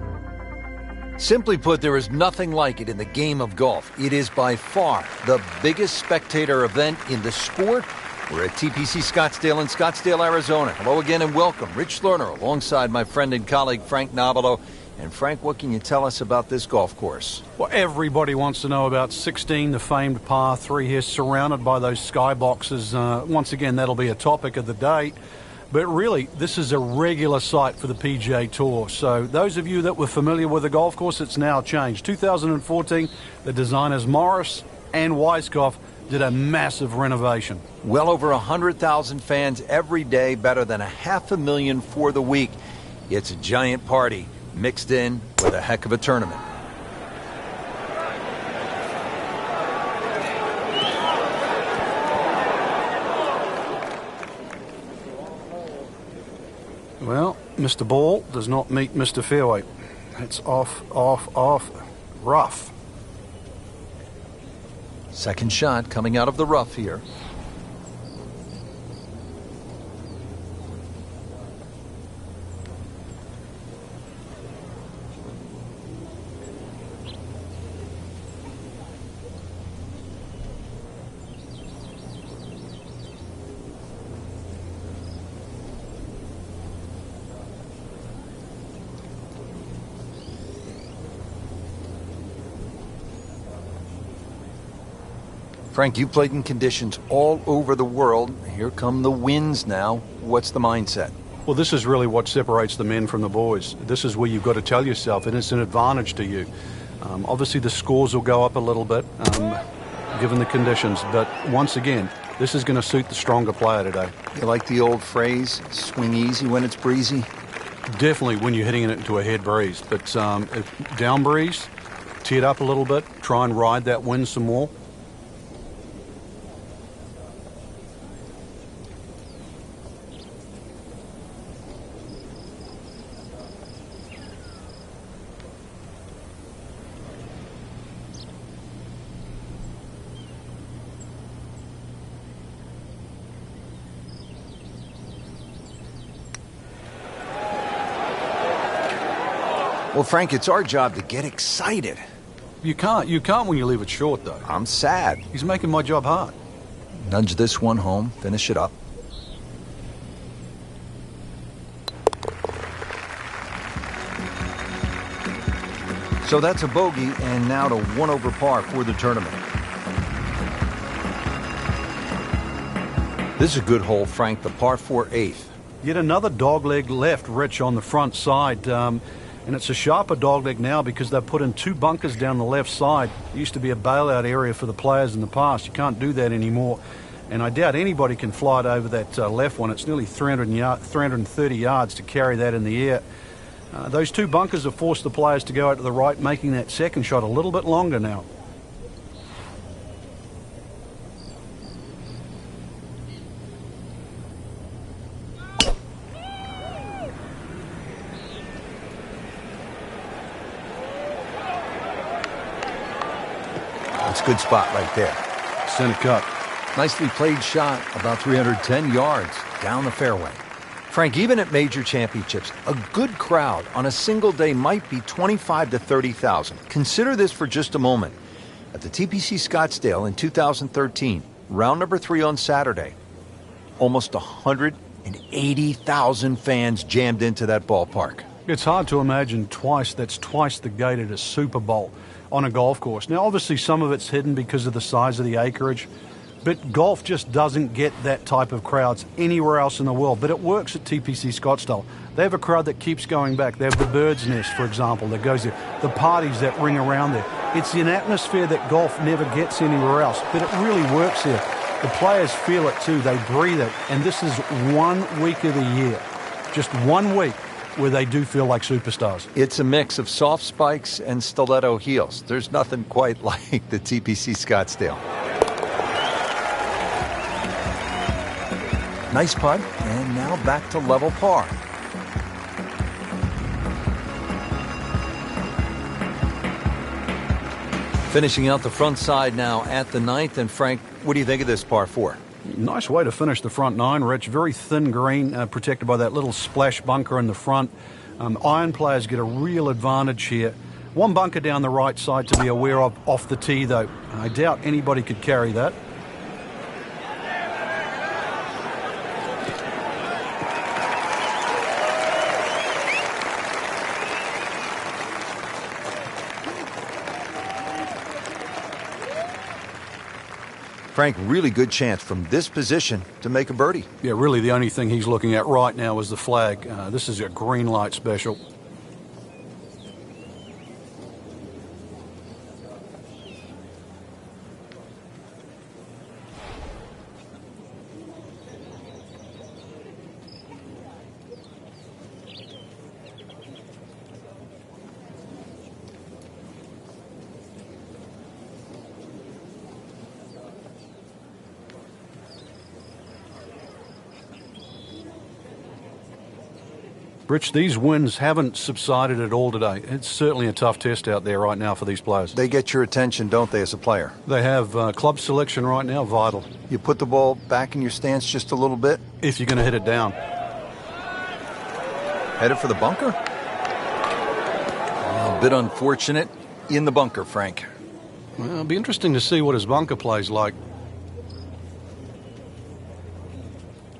Speaker 1: Simply put, there is nothing like it in the game of golf. It is by far the biggest spectator event in the sport. We're at TPC Scottsdale in Scottsdale, Arizona. Hello again and welcome. Rich Lerner alongside my friend and colleague Frank Nobilo. And Frank, what can you tell us about this golf course?
Speaker 2: Well, everybody wants to know about 16, the famed par 3 here, surrounded by those skyboxes. Once again, that'll be a topic of the day. But really, this is a regular sight for the PGA Tour. So those of you that were familiar with the golf course, it's now changed. 2014, the designers Morris and Weiskopf did a massive renovation.
Speaker 1: Well over 100,000 fans every day, better than 500,000 for the week. It's a giant party mixed in with a heck of a tournament.
Speaker 2: Well, Mr. Ball does not meet Mr. Fairway. It's off, rough.
Speaker 1: Second shot coming out of the rough here. Frank, you played in conditions all over the world. Here come the winds now. What's the mindset?
Speaker 2: Well, this is really what separates the men from the boys. This is where you've got to tell yourself, and it's an advantage to you. Obviously, the scores will go up a little bit, given the conditions. But once again, this is going to suit the stronger player today.
Speaker 1: You like the old phrase, swing easy when it's breezy?
Speaker 2: Definitely when you're hitting it into a head breeze. But if down breeze, tee it up a little bit, try and ride that wind some more.
Speaker 1: Well, Frank, it's our job to get excited.
Speaker 2: You can't when you leave it short, though.
Speaker 1: I'm sad.
Speaker 2: He's making my job hard.
Speaker 1: Nudge this one home, finish it up. So that's a bogey, and now to 1 over par for the tournament. This is a good hole, Frank, the par 4 8th.
Speaker 2: Yet another dogleg left, Rich, on the front side. And it's a sharper dogleg now because they've put in 2 bunkers down the left side. It used to be a bailout area for the players in the past. You can't do that anymore. And I doubt anybody can fly it over that left one. It's nearly 330 yards to carry that in the air. Those 2 bunkers have forced the players to go out to the right, making that second shot a little bit longer now.
Speaker 1: That's a good spot right there.
Speaker 2: Center cut.
Speaker 1: Nicely played shot, about 310 yards down the fairway. Frank, even at major championships, a good crowd on a single day might be 25 to 30,000. Consider this for just a moment. At the TPC Scottsdale in 2013, round number 3 on Saturday, almost 180,000 fans jammed into that ballpark.
Speaker 2: It's hard to imagine that's twice the gate at a Super Bowl on a golf course. Now, obviously, some of it's hidden because of the size of the acreage, but golf just doesn't get that type of crowds anywhere else in the world. But it works at TPC Scottsdale. They have a crowd that keeps going back. They have the Bird's Nest, for example, that goes there. The parties that ring around there. It's an atmosphere that golf never gets anywhere else, but it really works here. The players feel it too. They breathe it. And this is 1 week of the year, just 1 week, where they do feel like superstars.
Speaker 1: It's a mix of soft spikes and stiletto heels. There's nothing quite like the TPC Scottsdale. Nice putt, and now back to level par. Finishing out the front side now at the 9th. And Frank, what do you think of this par 4?
Speaker 2: Nice way to finish the front nine, Rich. Very thin green, protected by that little splash bunker in the front. Iron players get a real advantage here. One bunker down the right side to be aware of off the tee, though. I doubt anybody could carry that.
Speaker 1: Frank, really good chance from this position to make a birdie.
Speaker 2: Yeah, really the only thing he's looking at right now is the flag. This is a green light special. Rich, these winds haven't subsided at all today. It's certainly a tough test out there right now for these players.
Speaker 1: They get your attention, don't they, as a player?
Speaker 2: They have club selection right now, vital.
Speaker 1: You put the ball back in your stance just a little bit?
Speaker 2: If you're going to hit it down.
Speaker 1: Headed for the bunker? A bit unfortunate. In the bunker, Frank.
Speaker 2: Well, it'll be interesting to see what his bunker play's like.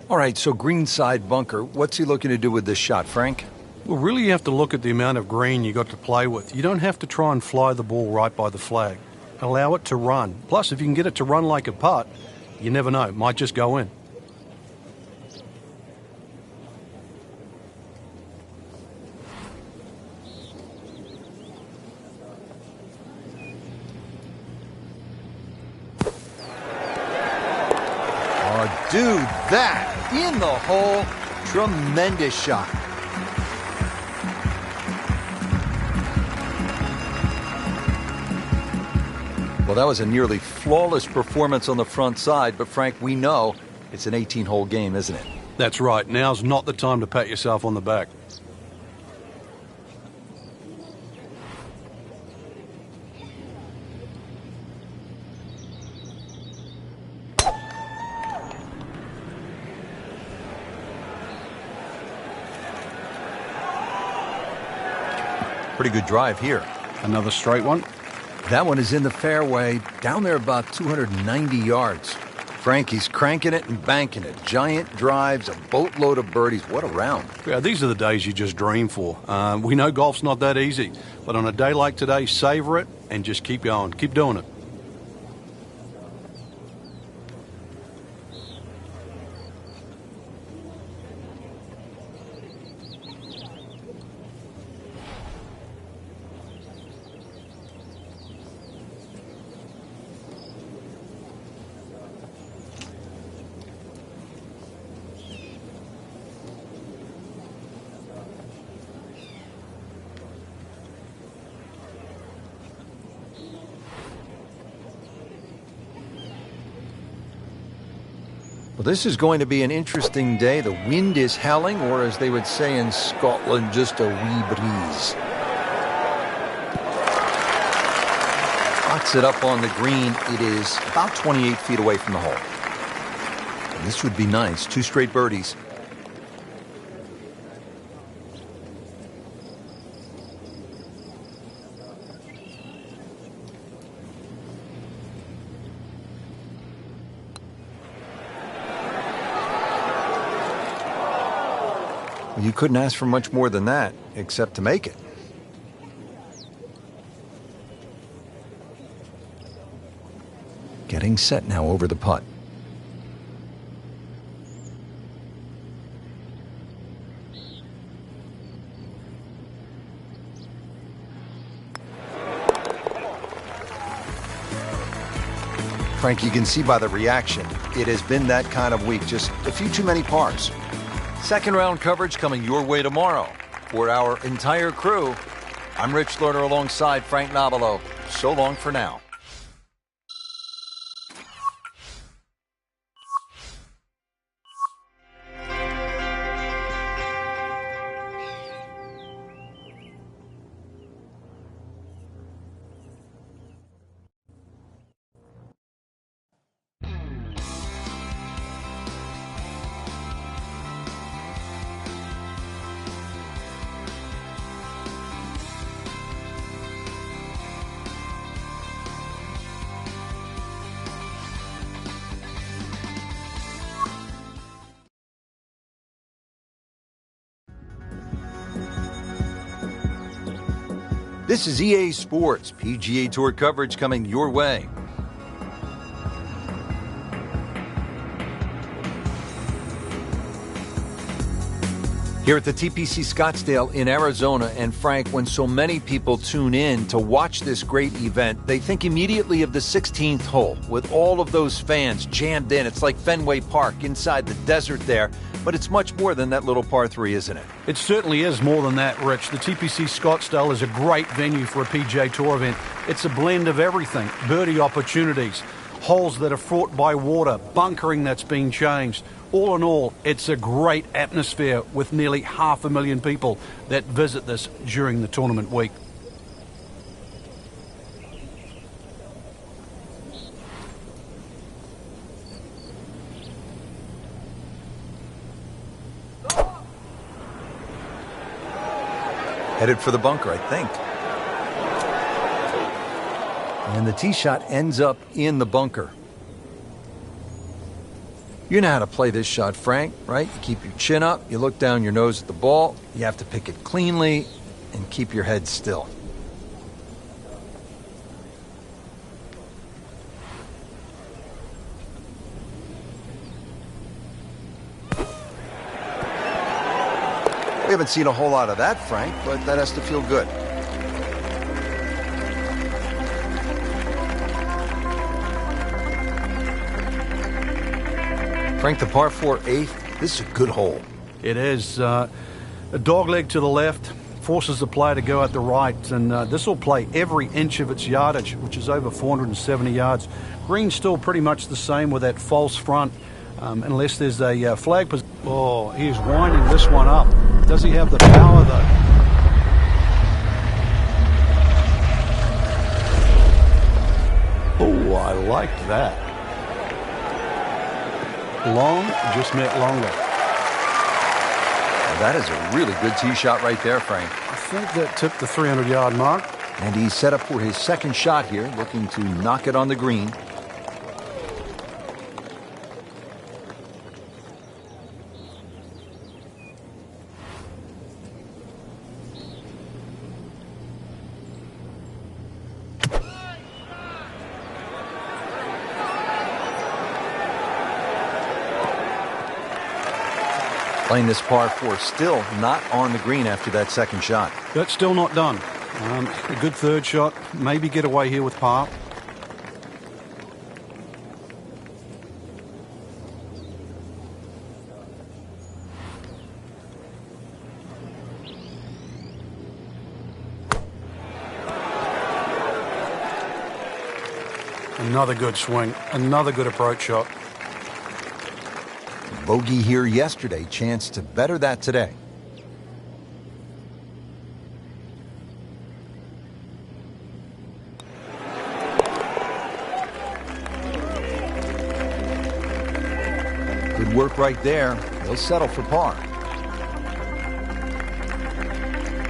Speaker 1: All right, so greenside bunker. What's he looking to do with this shot, Frank?
Speaker 2: Well, really you have to look at the amount of green you got to play with. You don't have to try and fly the ball right by the flag. Allow it to run. Plus, if you can get it to run like a putt, you never know. It might just go in.
Speaker 1: Oh, dude, that in the hole. Tremendous shot. Well, that was a nearly flawless performance on the front side, but Frank, we know it's an 18-hole game, isn't it?
Speaker 2: That's right. Now's not the time to pat yourself on the back.
Speaker 1: Pretty good drive here.
Speaker 2: Another straight one.
Speaker 1: That one is in the fairway, down there about 290 yards. Frankie's cranking it and banking it. Giant drives, a boatload of birdies. What a round.
Speaker 2: Yeah, these are the days you just dream for. We know golf's not that easy, but on a day like today, savor it and just keep going. Keep doing it.
Speaker 1: Well, this is going to be an interesting day. The wind is howling, or as they would say in Scotland, just a wee breeze. Box it up on the green. It is about 28 feet away from the hole. And this would be nice. 2 straight birdies. You couldn't ask for much more than that, except to make it. Getting set now over the putt. Frank, you can see by the reaction, it has been that kind of week. Just a few too many pars. Second round coverage coming your way tomorrow. For our entire crew, I'm Rich Lerner alongside Frank Nobilo. So long for now. This is EA Sports, PGA Tour coverage coming your way. Here at the TPC Scottsdale in Arizona, and Frank, when so many people tune in to watch this great event, they think immediately of the 16th hole with all of those fans jammed in. It's like Fenway Park inside the desert there, but it's much more than that little par 3, isn't it?
Speaker 2: It certainly is more than that, Rich. The TPC Scottsdale is a great venue for a PGA Tour event. It's a blend of everything: birdie opportunities, holes that are fraught by water, bunkering that's been changed. All in all, it's a great atmosphere with nearly 500,000 people that visit this during the tournament week.
Speaker 1: Headed for the bunker, I think. And the tee shot ends up in the bunker. You know how to play this shot, Frank, right? You keep your chin up, you look down your nose at the ball, you have to pick it cleanly, and keep your head still. We haven't seen a whole lot of that, Frank, but that has to feel good. Frank, the par 4 8th, this is a good hole.
Speaker 2: It is. A dog leg to the left forces the player to go at the right, and this will play every inch of its yardage, which is over 470 yards. Green's still pretty much the same with that false front, unless there's a flag position. Oh, he's winding this one up. Does he have the power, though? Oh, I liked that. Long just meant longer.
Speaker 1: Well, that is a really good tee shot right there, Frank.
Speaker 2: I think that tipped the 300-yard mark.
Speaker 1: And he's set up for his second shot here, looking to knock it on the green. Playing this par 4, still not on the green after that second shot.
Speaker 2: That's still not done. A good third shot, maybe get away here with par. Another good swing, another good approach shot.
Speaker 1: Bogey here yesterday, chance to better that today. Good work right there. He'll settle for par.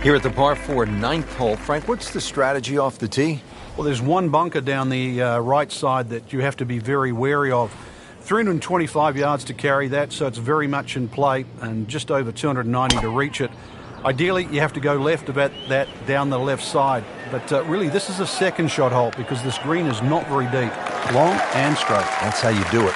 Speaker 1: Here at the par 4 9th hole, Frank, what's the strategy off the tee?
Speaker 2: Well, there's one bunker down the right side that you have to be very wary of. 325 yards to carry that, so it's very much in play, and just over 290 to reach it. Ideally, you have to go left about that down the left side. But really, this is a second shot hole because this green is not very deep. Long and straight.
Speaker 1: That's how you do it.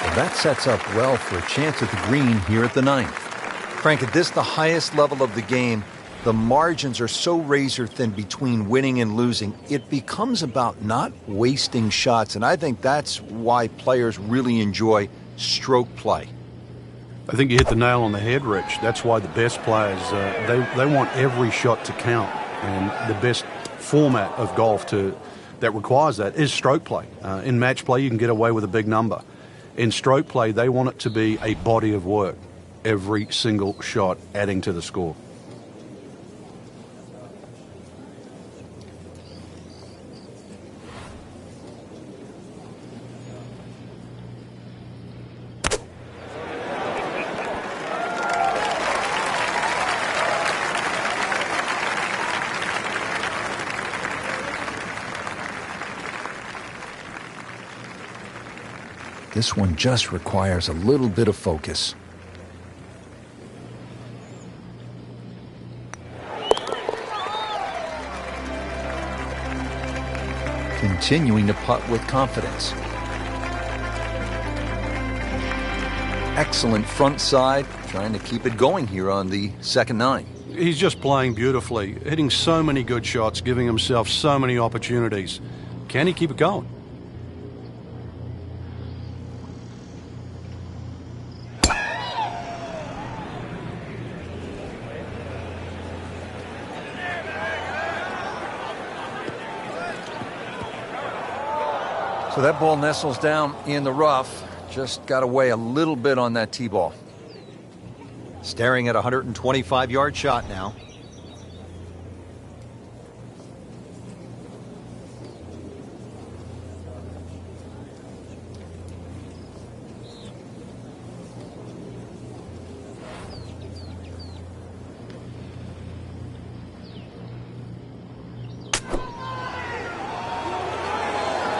Speaker 1: Well, that sets up well for a chance at the green here at the 9th. Frank, at this, the highest level of the game, the margins are so razor thin between winning and losing. It becomes about not wasting shots, and I think that's why players really enjoy stroke play.
Speaker 2: I think you hit the nail on the head, Rich. That's why the best players, they want every shot to count, and the best format of golf that requires that is stroke play. In match play, you can get away with a big number. In stroke play, they want it to be a body of work, every single shot adding to the score.
Speaker 1: This one just requires a little bit of focus. continuing to putt with confidence. Excellent front side, trying to keep it going here on the second 9.
Speaker 2: He's just playing beautifully, hitting so many good shots, giving himself so many opportunities. Can he keep it going?
Speaker 1: So that ball nestles down in the rough. Just got away a little bit on that tee ball. Staring at a 125-yard shot now.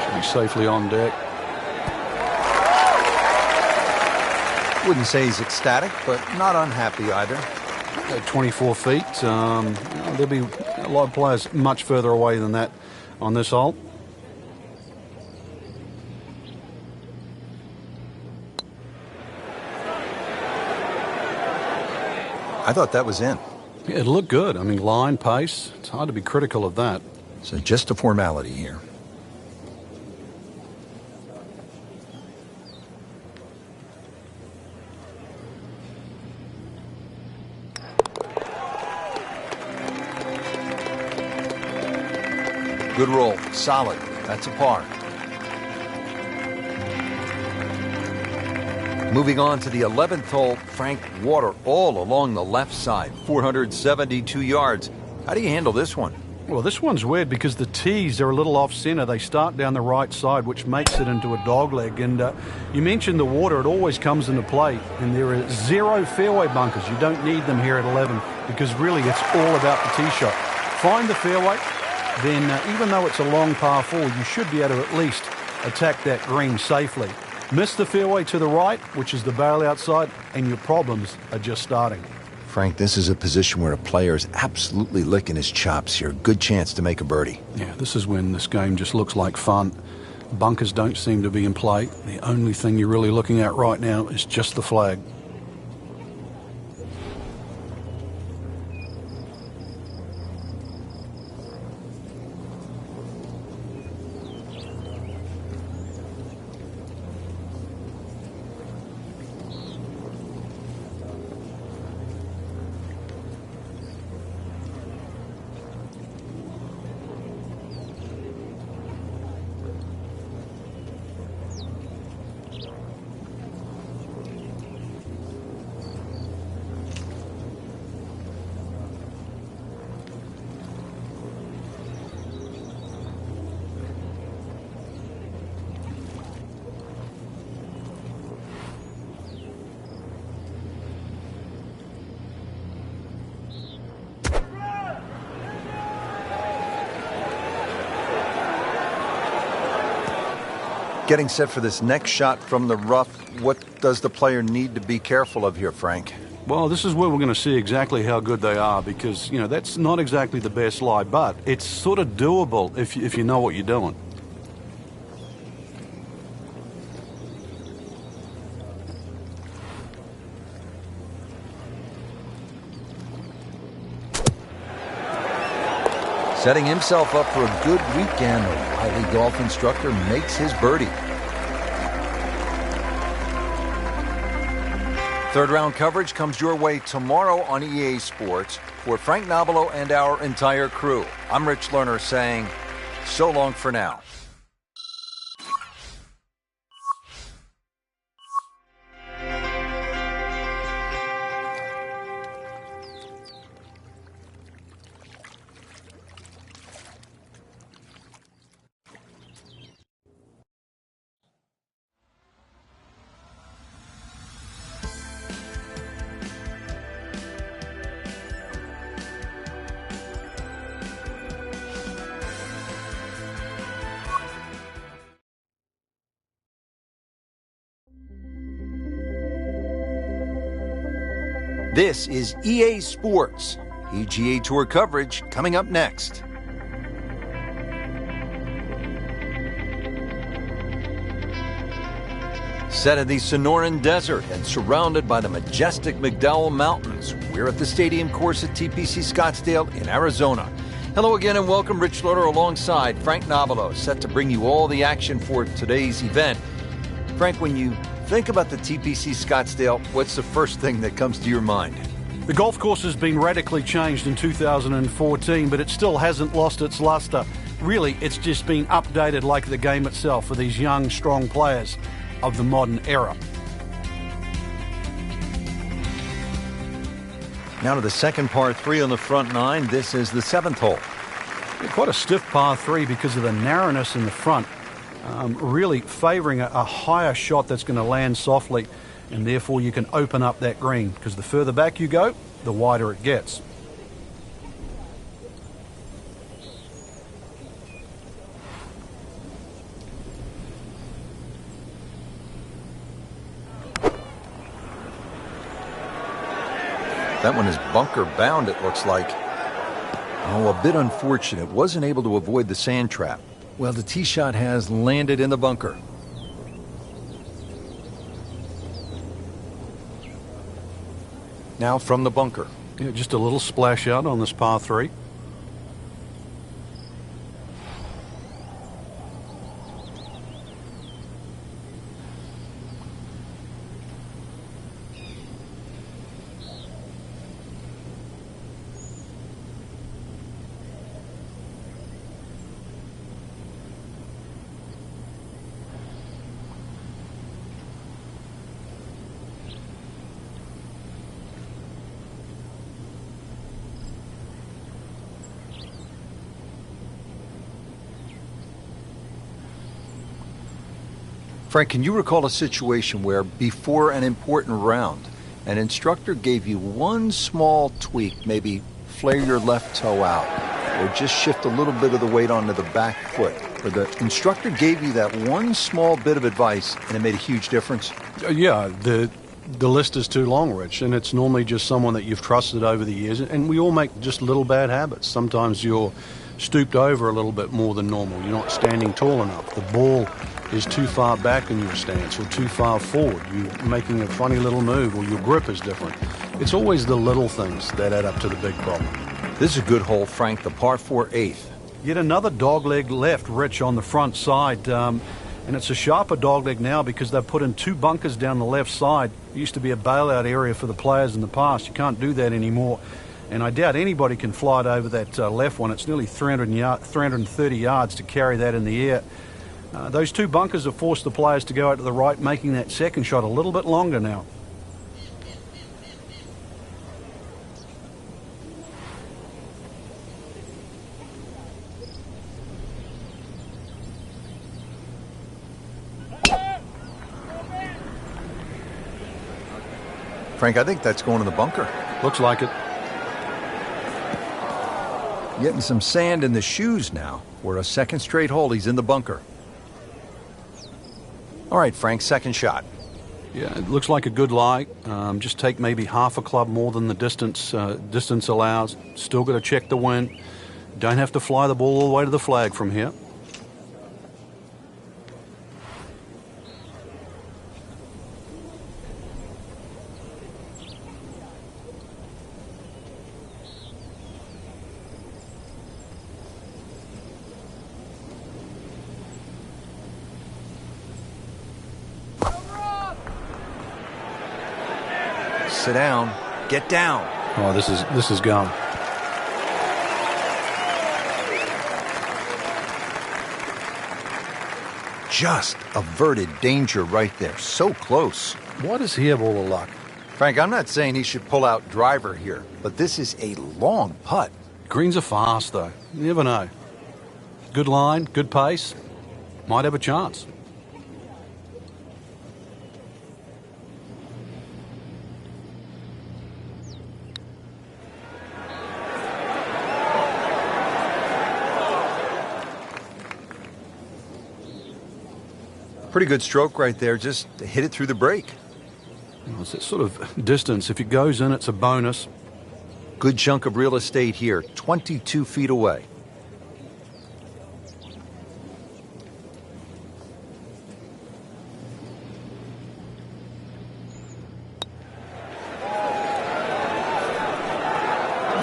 Speaker 2: Should be safely on deck.
Speaker 1: Wouldn't say he's ecstatic, but not unhappy either.
Speaker 2: At 24 feet, there'll be a lot of players much further away than that on this hole.
Speaker 1: I thought that was in.
Speaker 2: Yeah, it looked good. I mean, line, pace, it's hard to be critical of that.
Speaker 1: So just a formality here. Good roll. Solid. That's a par. Moving on to the 11th hole, Frank, water all along the left side, 472 yards. How do you handle this one?
Speaker 2: Well, this one's weird because the tees are a little off-center. They start down the right side, which makes it into a dogleg. And you mentioned the water. It always comes into play. And there are 0 fairway bunkers. You don't need them here at 11 because really it's all about the tee shot. Find the fairway. Then even though it's a long par 4, you should be able to at least attack that green safely. Miss the fairway to the right, which is the bail outside, and your problems are just starting.
Speaker 1: Frank, this is a position where a player is absolutely licking his chops here. Good chance to make a birdie.
Speaker 2: Yeah, this is when this game just looks like fun. Bunkers don't seem to be in play. The only thing you're really looking at right now is just the flag.
Speaker 1: Getting set for this next shot from the rough, what does the player need to be careful of here, Frank?
Speaker 2: Well, this is where we're going to see exactly how good they are because, you know, that's not exactly the best lie, but it's sort of doable if you know what you're doing.
Speaker 1: Setting himself up for a good weekend, the Wiley golf instructor makes his birdie. Third round coverage comes your way tomorrow on EA Sports. For Frank Nobilo and our entire crew, I'm Rich Lerner saying so long for now. This is EA Sports. PGA Tour coverage coming up next. Set in the Sonoran Desert and surrounded by the majestic McDowell Mountains, we're at the stadium course at TPC Scottsdale in Arizona. Hello again and welcome. Rich Loader alongside Frank Nobilo, set to bring you all the action for today's event. Frank, when you think about the TPC Scottsdale, what's the first thing that comes to your mind?
Speaker 2: The golf course has been radically changed in 2014, but it still hasn't lost its luster. Really, it's just been updated like the game itself for these young, strong players of the modern era.
Speaker 1: Now to the second par 3 on the front 9. This is the 7th hole.
Speaker 2: Quite a stiff par 3 because of the narrowness in the front, really favouring a higher shot that's going to land softly, and therefore you can open up that green, because the further back you go, the wider it gets.
Speaker 1: That one is bunker bound, it looks like. Oh, a bit unfortunate. Wasn't able to avoid the sand trap. Well, the tee shot has landed in the bunker. Now from the bunker.
Speaker 2: Yeah, just a little splash out on this par 3.
Speaker 1: Frank, can you recall a situation where before an important round, an instructor gave you one small tweak, maybe flare your left toe out, or just shift a little bit of the weight onto the back foot, or the instructor gave you that one small bit of advice and it made a huge difference?
Speaker 2: Yeah, the list is too long, Rich, and it's normally just someone that you've trusted over the years, and we all make just little bad habits. Sometimes you're stooped over a little bit more than normal. You're not standing tall enough. The ball is too far back in your stance or too far forward. You're making a funny little move, or your grip is different. It's always the little things that add up to the big problem.
Speaker 1: This is a good hole, Frank, the par 4 8th.
Speaker 2: Yet another dogleg left, Rich, on the front side. And it's a sharper dogleg now because they've put in 2 bunkers down the left side. It used to be a bailout area for the players in the past. You can't do that anymore. And I doubt anybody can fly it over that left one. It's nearly 330 yards to carry that in the air. Those 2 bunkers have forced the players to go out to the right, making that second shot a little bit longer now.
Speaker 1: Frank, I think that's going in the bunker.
Speaker 2: Looks like it.
Speaker 1: Getting some sand in the shoes now. We're a second straight hole. He's in the bunker. All right, Frank, second shot.
Speaker 2: Yeah, it looks like a good lie. Just take maybe half a club more than the distance allows. Still got to check the wind. Don't have to fly the ball all the way to the flag from here.
Speaker 1: Sit down. Get down.
Speaker 2: Oh, this is gone.
Speaker 1: Just averted danger right there. So close.
Speaker 2: Why does he have all the luck?
Speaker 1: Frank, I'm not saying he should pull out driver here, but this is a long putt.
Speaker 2: Greens are fast, though. You never know. Good line, good pace. Might have a chance.
Speaker 1: Pretty good stroke right there. Just hit it through the break.
Speaker 2: It's that sort of distance. If it goes in, it's a bonus.
Speaker 1: Good chunk of real estate here, 22 feet away.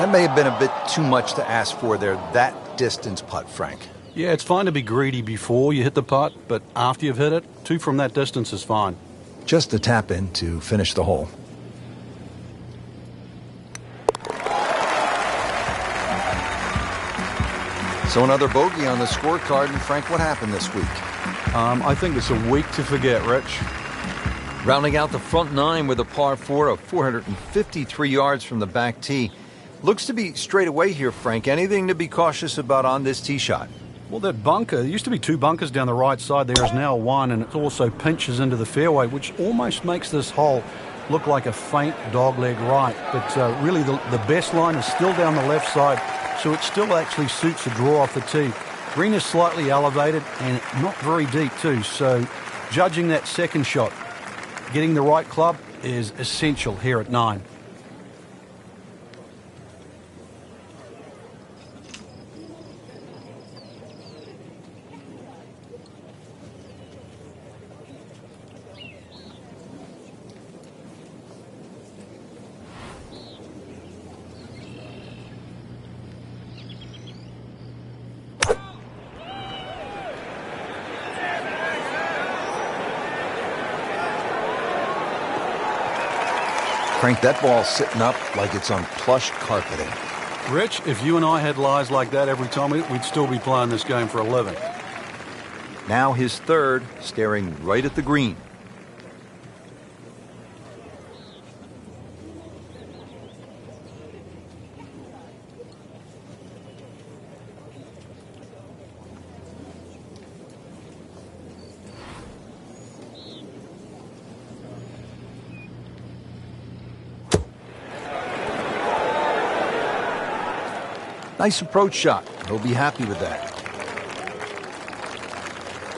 Speaker 1: That may have been a bit too much to ask for there, that distance putt, Frank.
Speaker 2: Yeah, it's fine to be greedy before you hit the putt, but after you've hit it, 2 from that distance is fine.
Speaker 1: Just a tap in to finish the hole. So another bogey on the scorecard. And Frank, what happened this week?
Speaker 2: I think it's a week to forget, Rich.
Speaker 1: Rounding out the front 9 with a par 4 of 453 yards from the back tee. Looks to be straight away here, Frank. Anything to be cautious about on this tee shot?
Speaker 2: Well, that bunker, there used to be 2 bunkers down the right side. There is now 1, and it also pinches into the fairway, which almost makes this hole look like a faint dogleg right. But really, the best line is still down the left side, so it still actually suits the draw off the tee. Green is slightly elevated and not very deep too, so judging that second shot, getting the right club is essential here at 9.
Speaker 1: Frank, that ball's sitting up like it's on plush carpeting.
Speaker 2: Rich, if you and I had lies like that every time, we'd still be playing this game for a living.
Speaker 1: Now his third, staring right at the green. Nice approach shot. He'll be happy with that.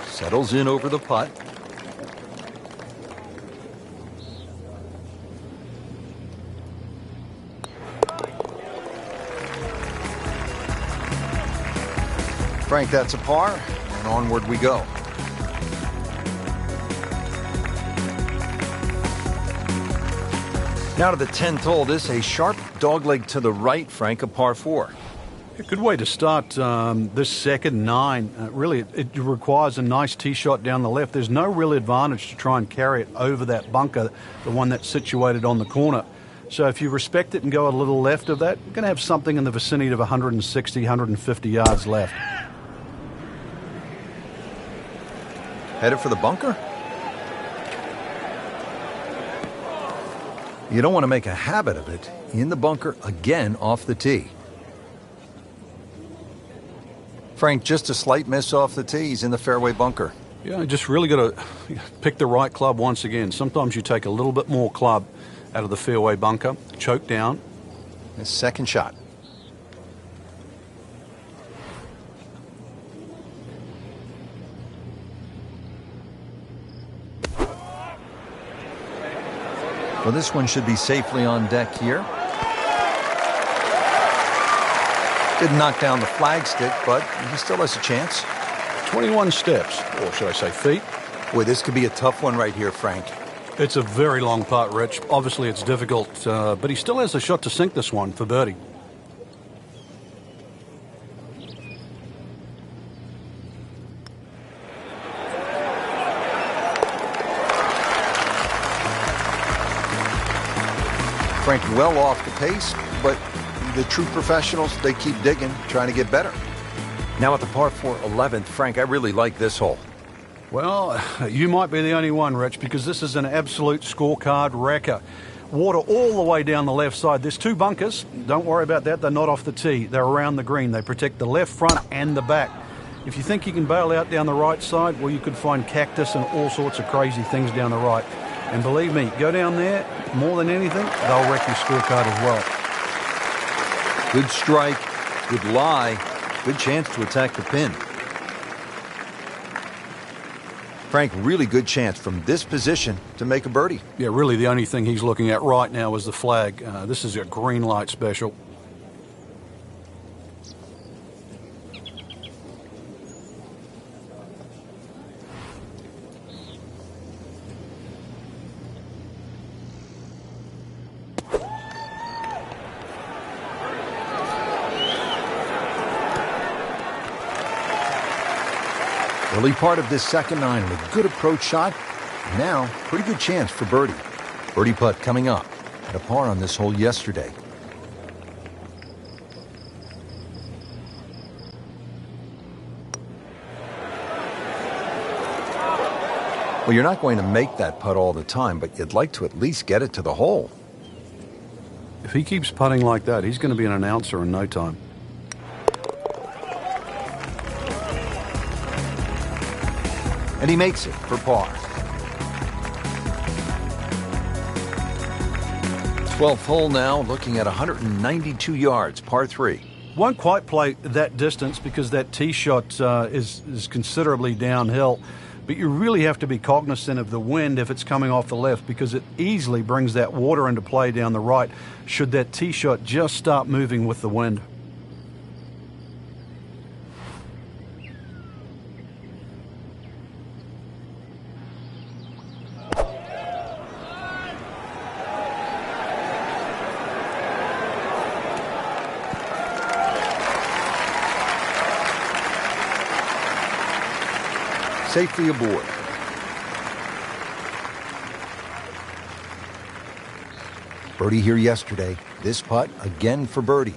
Speaker 1: Settles in over the putt. Frank, that's a par, and onward we go. Now to the 10th hole. This a sharp dogleg to the right, Frank, a par 4.
Speaker 2: A good way to start this second 9. Really, it requires a nice tee shot down the left. There's no real advantage to try and carry it over that bunker, the one that's situated on the corner. So if you respect it and go a little left of that, you're going to have something in the vicinity of 160, 150 yards left.
Speaker 1: Headed for the bunker? You don't want to make a habit of it. In the bunker again off the tee. Frank, just a slight miss off the tee. He's in the fairway bunker.
Speaker 2: Yeah, just really got to pick the right club once again. Sometimes you take a little bit more club out of the fairway bunker, choke down.
Speaker 1: His second shot. Well, this one should be safely on deck here. Didn't knock down the flagstick, but he still has a chance.
Speaker 2: 21 steps, or should I say feet.
Speaker 1: Boy, this could be a tough one right here, Frank.
Speaker 2: It's a very long putt, Rich. Obviously, it's difficult, but he still has a shot to sink this one for birdie.
Speaker 1: Frank well off the pace, but the true professionals, they keep digging, trying to get better. Now at the par 4 11th, Frank, I really like this hole.
Speaker 2: Well, you might be the only one, Rich, because this is an absolute scorecard wrecker. Water all the way down the left side. There's 2 bunkers. Don't worry about that. They're not off the tee. They're around the green. They protect the left front and the back. If you think you can bail out down the right side, well, you could find cactus and all sorts of crazy things down the right. And believe me, go down there, more than anything, they'll wreck your scorecard as well.
Speaker 1: Good strike, good lie, good chance to attack the pin. Frank, really good chance from this position to make a birdie.
Speaker 2: Yeah, really the only thing he's looking at right now is the flag. This is a green light special.
Speaker 1: Early part of this second nine with good approach shot. Now, pretty good chance for birdie. Birdie putt coming up. Had a par on this hole yesterday. Well, you're not going to make that putt all the time, but you'd like to at least get it to the hole.
Speaker 2: If he keeps putting like that, he's going to be an announcer in no time.
Speaker 1: And he makes it for par. 12th hole now, looking at 192 yards, par 3.
Speaker 2: Won't quite play that distance because that tee shot is considerably downhill. But you really have to be cognizant of the wind if it's coming off the left, because it easily brings that water into play down the right should that tee shot just start moving with the wind.
Speaker 1: Safely aboard. Birdie here yesterday. This putt again for birdie.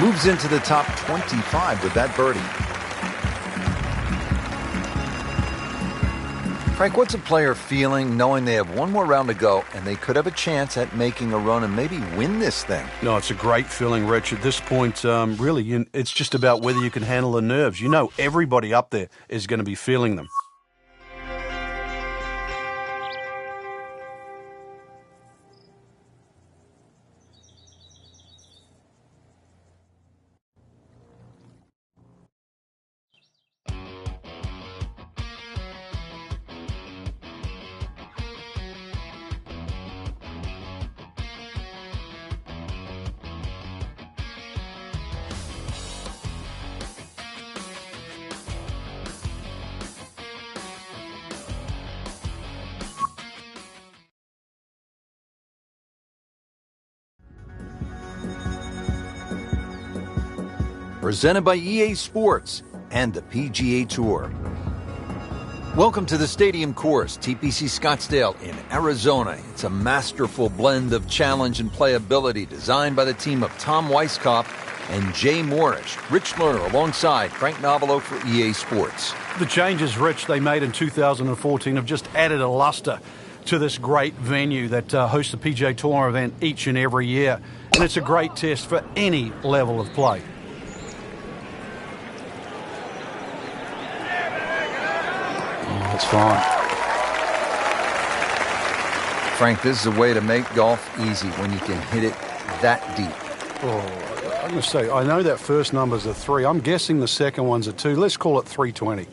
Speaker 1: Moves into the top 25 with that birdie. Frank, what's a player feeling knowing they have one more round to go and they could have a chance at making a run and maybe win this thing?
Speaker 2: No, it's a great feeling, Rich. At this point, really, it's just about whether you can handle the nerves. You know everybody up there is going to be feeling them.
Speaker 1: Presented by EA Sports and the PGA Tour. Welcome to the Stadium Course, TPC Scottsdale in Arizona. It's a masterful blend of challenge and playability designed by the team of Tom Weisskopf and Jay Morrish. Rich Lerner alongside Frank Novelo for EA Sports.
Speaker 2: The changes, Rich, they made in 2014 have just added a luster to this great venue that hosts the PGA Tour event each and every year. And it's a great test for any level of play. That's fine.
Speaker 1: Frank, this is a way to make golf easy when you can hit it that deep.
Speaker 2: Oh, I'm going to say, I know that first number's a 3. I'm guessing the second one's a 2. Let's call it 320.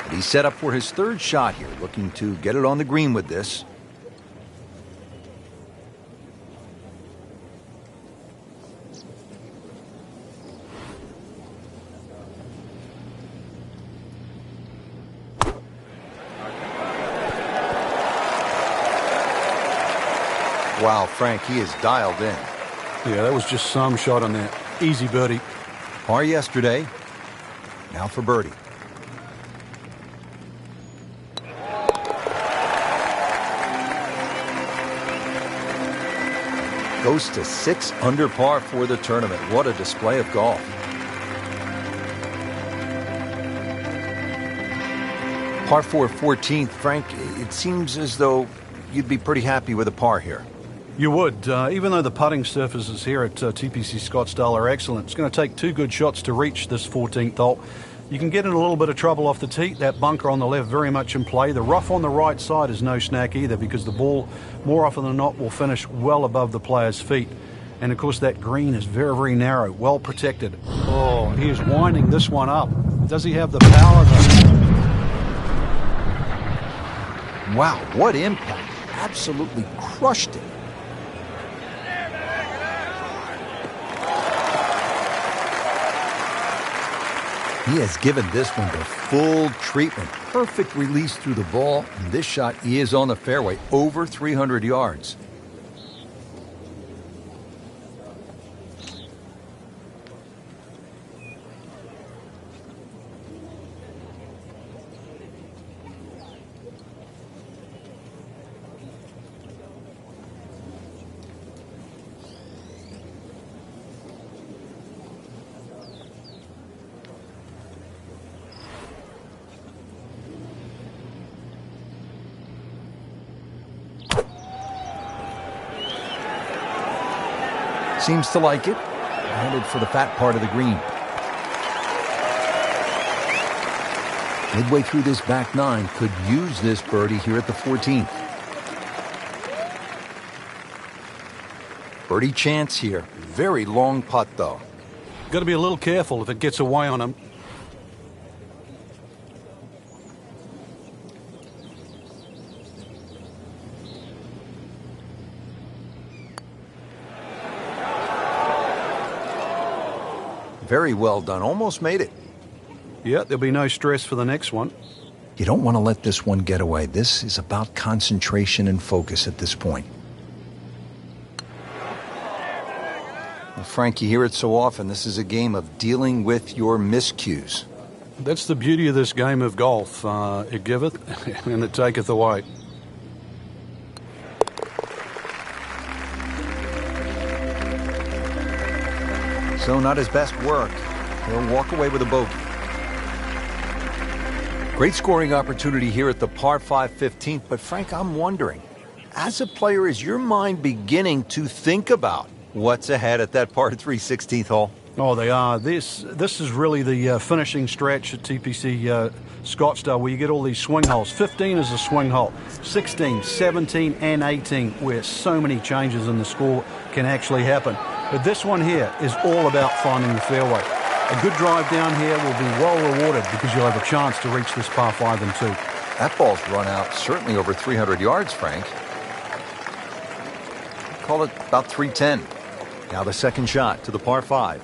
Speaker 1: He's set up for his third shot here, looking to get it on the green with this. Wow, Frank, he is dialed in.
Speaker 2: Yeah, that was just some shot on that. Easy birdie.
Speaker 1: Par yesterday. Now for birdie. Goes to 6 under par for the tournament. What a display of golf. Par 4, 14th. Frank, it seems as though you'd be pretty happy with a par here.
Speaker 2: You would. Even though the putting surfaces here at TPC Scottsdale are excellent, it's going to take 2 good shots to reach this 14th hole. You can get in a little bit of trouble off the tee. That bunker on the left very much in play. The rough on the right side is no snack either, because the ball more often than not will finish well above the player's feet. And of course that green is very, very narrow, well protected. Oh, he is winding this one up. Does he have the power though?
Speaker 1: Wow, what impact. Absolutely crushed it. He has given this one the full treatment. Perfect release through the ball. And this shot is on the fairway, over 300 yards. Seems to like it. Headed for the fat part of the green. Midway through this back nine, could use this birdie here at the 14th. Birdie chance here. Very long putt, though.
Speaker 2: Got to be a little careful if it gets away on him.
Speaker 1: Very well done. Almost made it.
Speaker 2: Yeah, there'll be no stress for the next one.
Speaker 1: You don't want to let this one get away. This is about concentration and focus at this point. Well, Frank, you hear it so often. This is a game of dealing with your miscues.
Speaker 2: That's the beauty of this game of golf. It giveth and it taketh away.
Speaker 1: So not his best work. He'll walk away with a bogey. Great scoring opportunity here at the par 5 15th, but Frank, I'm wondering, as a player, is your mind beginning to think about what's ahead at that par 3 16th hole?
Speaker 2: Oh, they are. This is really the finishing stretch at TPC Scottsdale, where you get all these swing holes. 15 is a swing hole. 16, 17, and 18, where so many changes in the score can actually happen. But this one here is all about finding the fairway. A good drive down here will be well rewarded because you'll have a chance to reach this par 5 and 2.
Speaker 1: That ball's run out certainly over 300 yards, Frank. Call it about 310. Now the second shot to the par 5.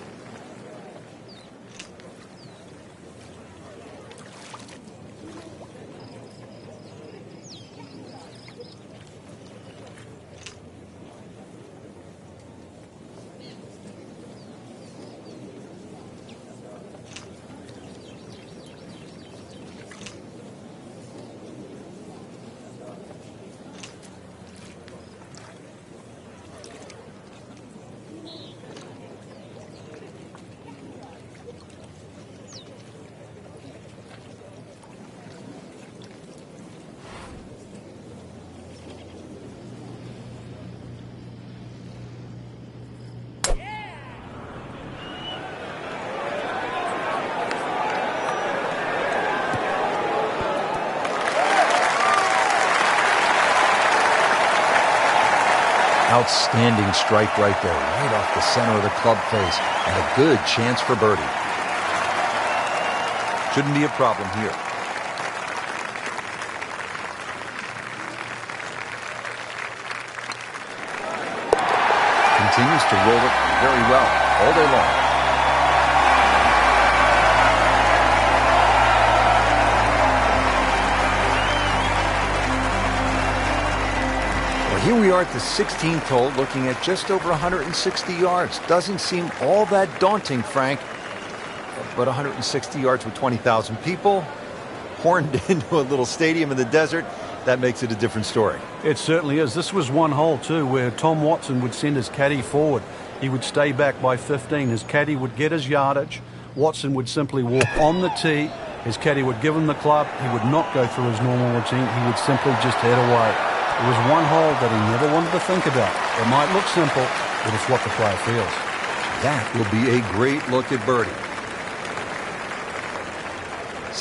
Speaker 1: Outstanding strike right there, right off the center of the club face, and a good chance for birdie. Shouldn't be a problem here. Continues to roll it very well all day long. Here we are at the 16th hole, looking at just over 160 yards. Doesn't seem all that daunting, Frank. But 160 yards with 20,000 people, horned into a little stadium in the desert, that makes it a different story.
Speaker 2: It certainly is. This was one hole, too, where Tom Watson would send his caddy forward. He would stay back by 15. His caddy would get his yardage. Watson would simply walk on the tee. His caddy would give him the club. He would not go through his normal routine. He would simply just head away. It was one hole that he never wanted to think about. It might look simple, but it's what the player feels.
Speaker 1: That will be a great look at birdie.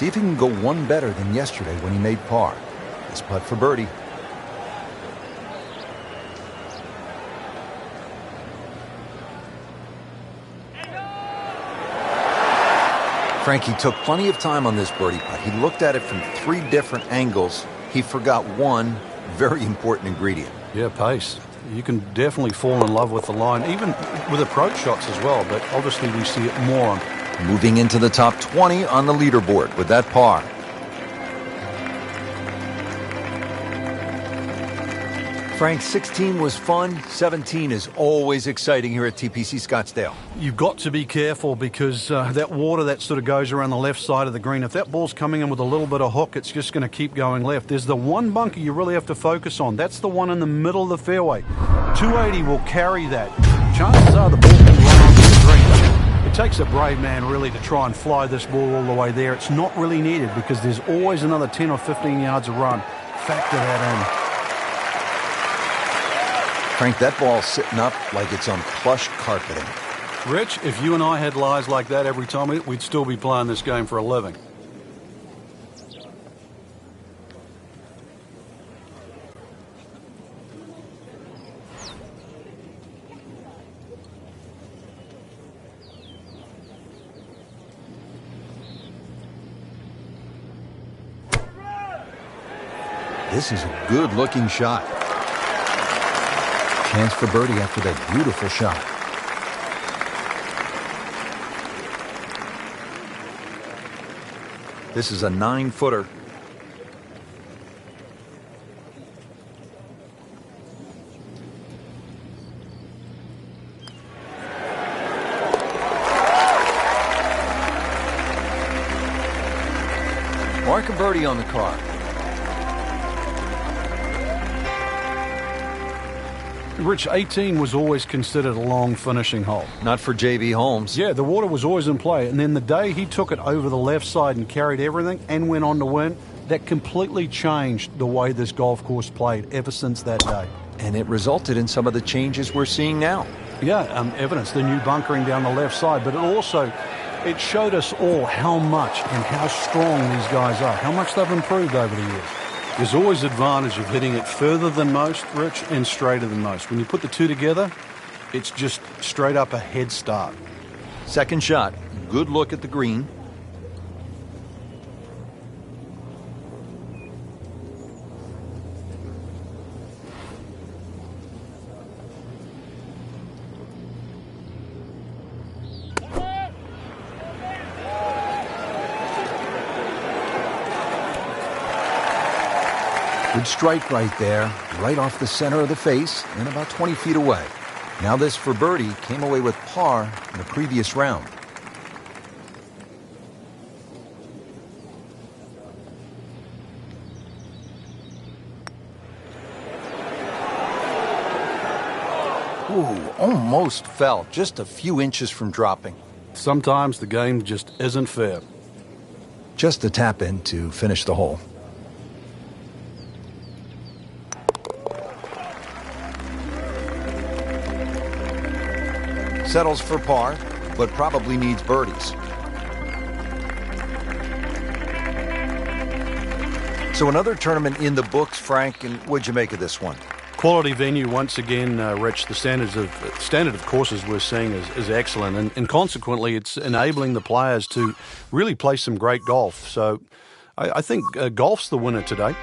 Speaker 1: See if he can go one better than yesterday when he made par. This putt for birdie. Frankie took plenty of time on this birdie putt. He looked at it from 3 different angles. He forgot one very important ingredient.
Speaker 2: Yeah, pace. You can definitely fall in love with the line, even with approach shots as well, but obviously we see it more on.
Speaker 1: Moving into the top 20 on the leaderboard with that par. Frank, 16 was fun. 17 is always exciting here at TPC Scottsdale.
Speaker 2: You've got to be careful because that water that sort of goes around the left side of the green, if that ball's coming in with a little bit of hook, it's just going to keep going left. There's the one bunker you really have to focus on. That's the one in the middle of the fairway. 280 will carry that. Chances are the ball will run onto the green. It takes a brave man really to try and fly this ball all the way there. It's not really needed because there's always another 10 or 15 yards of run. Factor that in.
Speaker 1: Frank, that ball's sitting up like it's on plush carpeting.
Speaker 2: Rich, if you and I had lies like that every time, we'd still be playing this game for a living.
Speaker 1: This is a good-looking shot. Chance for birdie after that beautiful shot. This is a 9-footer. Mark a birdie on the card.
Speaker 2: Rich, 18 was always considered a long finishing hole.
Speaker 1: Not for J.B. Holmes.
Speaker 2: Yeah, the water was always in play. And then the day he took it over the left side and carried everything and went on to win, that completely changed the way this golf course played ever since that day.
Speaker 1: And it resulted in some of the changes we're seeing now.
Speaker 2: Yeah, evidence, the new bunkering down the left side. But it showed us all how much and how strong these guys are, how much they've improved over the years. There's always advantage of hitting it further than most, Rich, and straighter than most. When you put the two together, it's just straight up a head start.
Speaker 1: Second shot, good look at the green. Good strike right there, right off the center of the face and about 20 feet away. Now this for birdie came away with par in the previous round. Ooh, almost fell, just a few inches from dropping.
Speaker 2: Sometimes the game just isn't fair.
Speaker 1: Just a tap in to finish the hole. Settles for par, but probably needs birdies. So another tournament in the books, Frank, and what'd you make of this one?
Speaker 2: Quality venue once again, Rich. The standard of courses we're seeing is excellent, and consequently it's enabling the players to really play some great golf. So I think golf's the winner today.